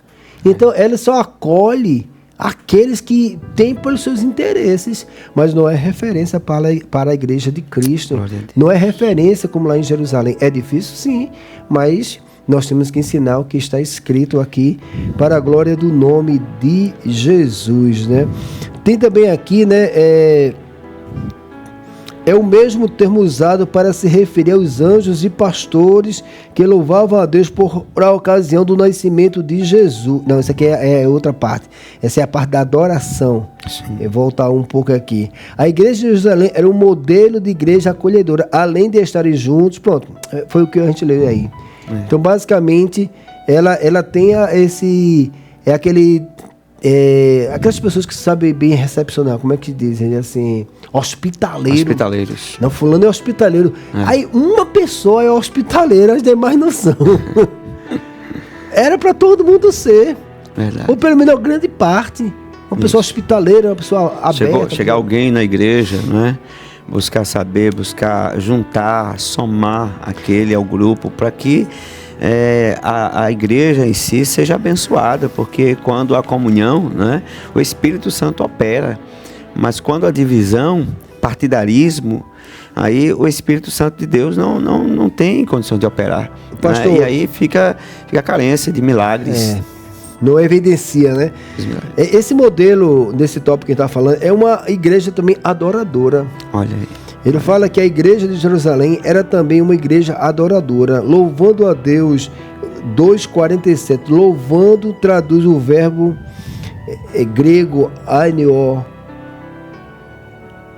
Então, ela só acolhe aqueles que têm pelos seus interesses, mas não é referência para a igreja de Cristo. Não é referência como lá em Jerusalém. É difícil, sim, mas nós temos que ensinar o que está escrito aqui para a glória do nome de Jesus, né? Tem também aqui, né, é o mesmo termo usado para se referir aos anjos e pastores que louvavam a Deus por a ocasião do nascimento de Jesus. Não, isso aqui é outra parte. Essa é a parte da adoração. Eu vou voltar um pouco aqui. A igreja de Jerusalém era um modelo de igreja acolhedora, além de estarem juntos. Pronto, foi o que a gente leu aí. Então, basicamente, ela tem aquelas pessoas que sabem bem recepcionar, como é que dizem, assim, hospitaleiros. Não, fulano é hospitaleiro. Aí uma pessoa é hospitaleira, as demais não são. Era para todo mundo ser. Verdade. Ou pelo menos a grande parte. Uma pessoa hospitaleira, uma pessoa aberta. Chegar alguém na igreja, né? Buscar saber, buscar juntar, somar aquele ao grupo, para que a igreja em si seja abençoada, porque quando há comunhão, né, o Espírito Santo opera, mas quando há divisão, partidarismo, aí o Espírito Santo de Deus não tem condição de operar, Pastor, né? E aí fica a carência de milagres. Não evidencia, né? Esse modelo, nesse tópico que a gente está falando, é uma igreja também adoradora. Olha aí. Ele fala que a igreja de Jerusalém era também uma igreja adoradora, louvando a Deus. 2,47. Louvando traduz o verbo grego aineo.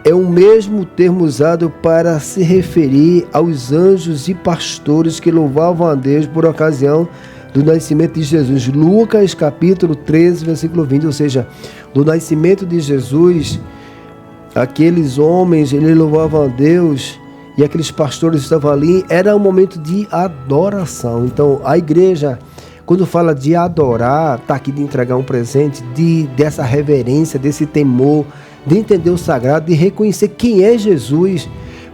É o mesmo termo usado para se referir aos anjos e pastores que louvavam a Deus por ocasião do nascimento de Jesus. Lucas capítulo 13, versículo 20. Ou seja, do nascimento de Jesus, aqueles homens, eles louvavam a Deus, e aqueles pastores estavam ali, era um momento de adoração. Então, a igreja, quando fala de adorar, está aqui de entregar um presente, dessa reverência, desse temor, de entender o sagrado, de reconhecer quem é Jesus.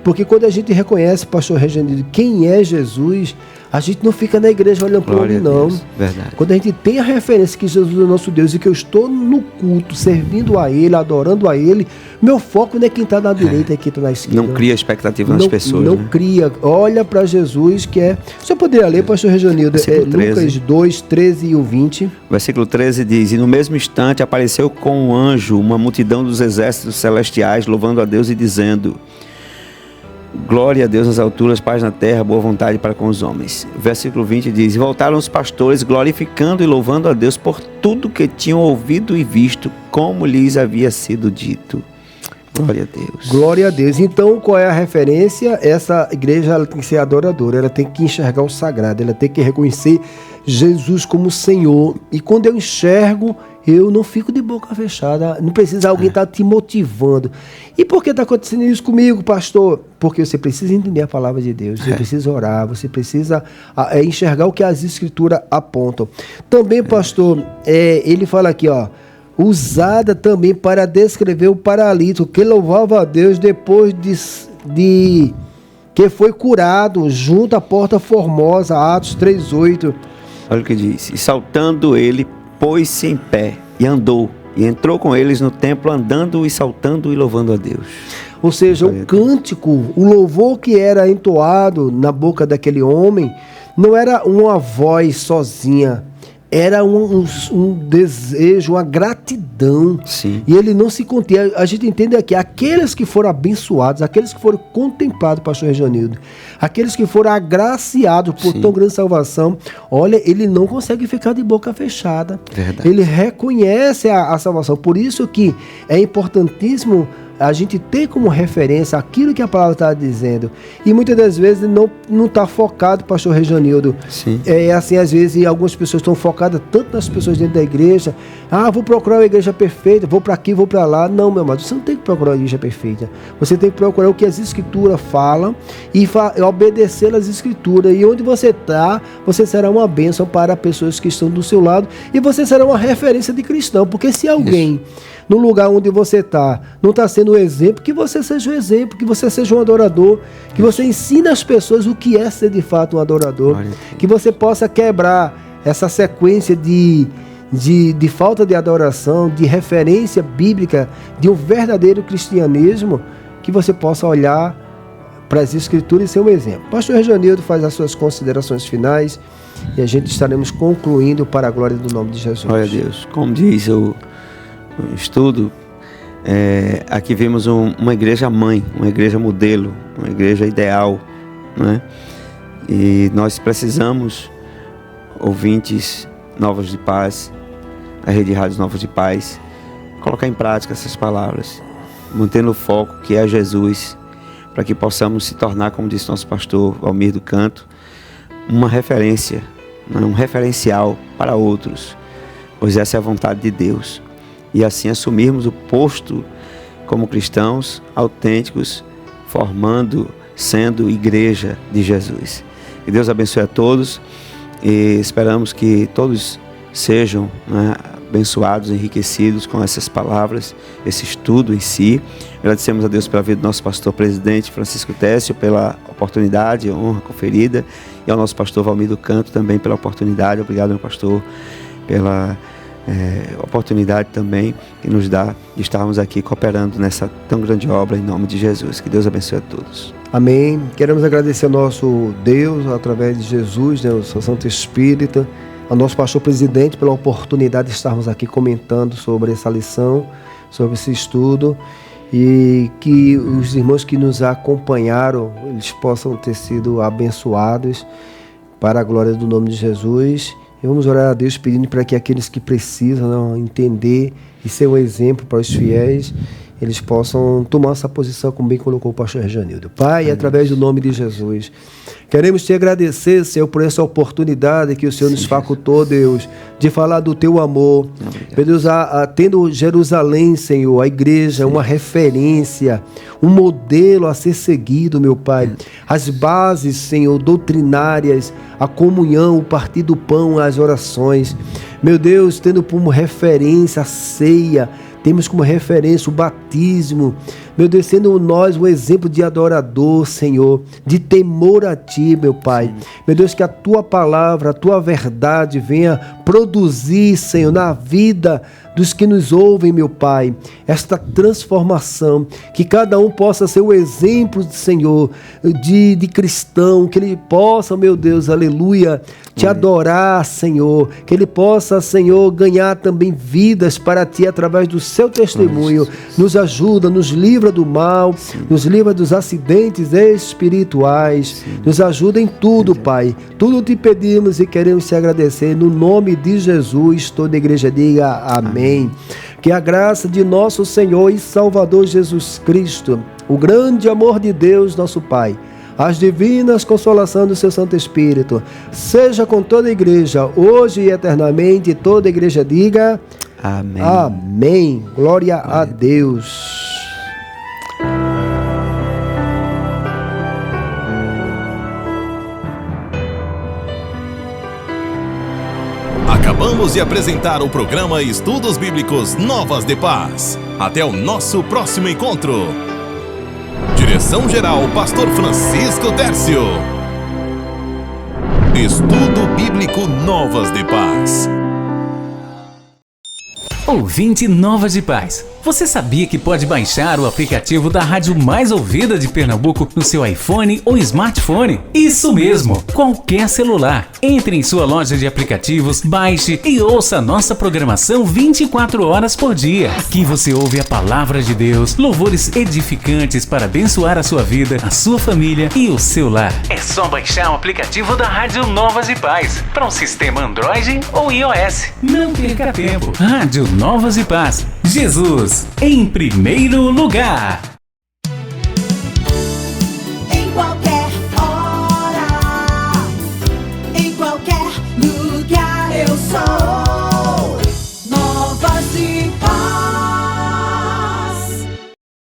Porque quando a gente reconhece, pastor Reginaldo, quem é Jesus, a gente não fica na igreja olhando para o homem, não. Verdade. Quando a gente tem a referência que Jesus é o nosso Deus e que eu estou no culto, servindo a Ele, adorando a Ele, meu foco não é quem está na direita e quem está na esquerda. Não cria expectativa nas pessoas. Não cria. Olha para Jesus, que é... O senhor poderia ler, pastor Reginaldo, Lucas 2, 13 e o 20. Versículo 13 diz: E no mesmo instante apareceu com um anjo uma multidão dos exércitos celestiais, louvando a Deus e dizendo: Glória a Deus nas alturas, paz na terra, boa vontade para com os homens. Versículo 20 diz: E voltaram os pastores glorificando e louvando a Deus por tudo que tinham ouvido e visto, como lhes havia sido dito. Glória a Deus. Glória a Deus. Então, qual é a referência? Essa igreja, ela tem que ser adoradora, ela tem que enxergar o sagrado, ela tem que reconhecer Jesus como Senhor. E quando eu enxergo, eu não fico de boca fechada. Não precisa alguém estar te motivando. E por que está acontecendo isso comigo, pastor? Porque você precisa entender a palavra de Deus. Você precisa orar. Você precisa enxergar o que as escrituras apontam. Também, pastor, ele fala aqui, ó, usada também para descrever o paralítico que louvava a Deus depois de que foi curado junto à porta formosa, Atos 3:8. Olha o que diz: E saltando ele, pôs-se em pé e andou, e entrou com eles no templo, andando e saltando e louvando a Deus. Ou seja, o cântico, o louvor que era entoado na boca daquele homem, não era uma voz sozinha, era um desejo, uma gratidão. Sim. E ele não se continha. A gente entende aqui, aqueles que foram abençoados, aqueles que foram contemplados, pastor Regianildo, aqueles que foram agraciados por tão grande salvação, olha, ele não consegue ficar de boca fechada. Verdade. Ele reconhece a salvação. Por isso que é importantíssimo a gente ter como referência aquilo que a palavra está dizendo. E muitas das vezes não está focado, pastor Regianildo. Sim. É assim, às vezes algumas pessoas estão focadas tanto nas pessoas dentro da igreja. Vou procurar uma igreja perfeita, vou para aqui, vou para lá. Não, meu amado, você não tem que procurar uma igreja perfeita. Você tem que procurar o que as escrituras falam e obedecer às escrituras. E onde você está, você será uma bênção para pessoas que estão do seu lado. E você será uma referência de cristão. Porque se alguém, no lugar onde você está, não está sendo o exemplo, que você seja o exemplo, que você seja um adorador, que você ensine às pessoas o que é ser de fato um adorador, que você possa quebrar essa sequência de falta de adoração, de referência bíblica, de um verdadeiro cristianismo, que você possa olhar para as escrituras e ser um exemplo. Pastor Regianildo faz as suas considerações finais e a gente estaremos concluindo para a glória do nome de Jesus. Glória a Deus. Como diz o estudo, aqui vemos uma igreja mãe, uma igreja modelo, uma igreja ideal, né? E nós precisamos, ouvintes Novos de Paz, a Rede Rádios Novos de Paz, colocar em prática essas palavras, mantendo o foco que é Jesus, para que possamos se tornar, como disse nosso pastor Almir do Canto, uma referência, né? Um referencial para outros, pois essa é a vontade de Deus. E assim assumirmos o posto como cristãos autênticos, sendo igreja de Jesus. Que Deus abençoe a todos e esperamos que todos sejam, né, abençoados, enriquecidos com essas palavras, esse estudo em si. Agradecemos a Deus pela vida do nosso pastor presidente Francisco Técio, pela oportunidade, honra conferida, e ao nosso pastor Valmir do Canto também pela oportunidade. Obrigado, meu pastor, pela oportunidade também que nos dá de estarmos aqui cooperando nessa tão grande obra em nome de Jesus. Que Deus abençoe a todos. Amém. Queremos agradecer ao nosso Deus, através de Jesus, né, o seu Santo Espírito, ao nosso pastor presidente pela oportunidade de estarmos aqui comentando sobre essa lição, sobre esse estudo, e que os irmãos que nos acompanharam, eles possam ter sido abençoados para a glória do nome de Jesus. E vamos orar a Deus pedindo para que aqueles que precisam entender e ser um exemplo para os fiéis, eles possam tomar essa posição, como bem colocou o pastor Regianildo. Pai, através do nome de Jesus, queremos te agradecer, Senhor, por essa oportunidade que o Senhor nos facultou, Deus, de falar do teu amor. Meu Deus, tendo Jerusalém, Senhor, a igreja, uma referência, um modelo a ser seguido, meu Pai. As bases, Senhor, doutrinárias, a comunhão, o partir do pão, as orações. Meu Deus, tendo como referência a ceia, temos como referência o batismo. Meu Deus, sendo nós um exemplo de adorador, Senhor, de temor a Ti, meu Pai. Meu Deus, que a Tua palavra, a Tua verdade venha produzir, Senhor, na vida dos que nos ouvem, meu Pai, esta transformação, que cada um possa ser o exemplo, Senhor, de cristão, que ele possa, meu Deus, aleluia, te adorar, Senhor, que ele possa, Senhor, ganhar também vidas para Ti através do seu testemunho. Nos ajuda, nos livra do mal, nos livra dos acidentes espirituais, nos ajuda em tudo, Pai. Tudo te pedimos e queremos te agradecer no nome de Jesus. Toda a igreja diga amém. Que a graça de nosso Senhor e Salvador Jesus Cristo, o grande amor de Deus, nosso Pai, as divinas consolações do seu Santo Espírito, seja com toda a igreja, hoje e eternamente. Toda a igreja diga amém. Amém. Glória a Deus. Acabamos de apresentar o programa Estudos Bíblicos Novas de Paz. Até o nosso próximo encontro. Direção-geral, Pastor Francisco Tércio. Estudo Bíblico Novas de Paz. Ouvinte Novas de Paz. Você sabia que pode baixar o aplicativo da rádio mais ouvida de Pernambuco no seu iPhone ou smartphone? Isso mesmo, qualquer celular. Entre em sua loja de aplicativos, baixe e ouça a nossa programação 24 horas por dia. Aqui você ouve a palavra de Deus, louvores edificantes para abençoar a sua vida, a sua família e o seu lar. É só baixar o aplicativo da Rádio Novas e Paz para um sistema Android ou iOS. Não perca tempo. Rádio Novas e Paz. Jesus em primeiro lugar.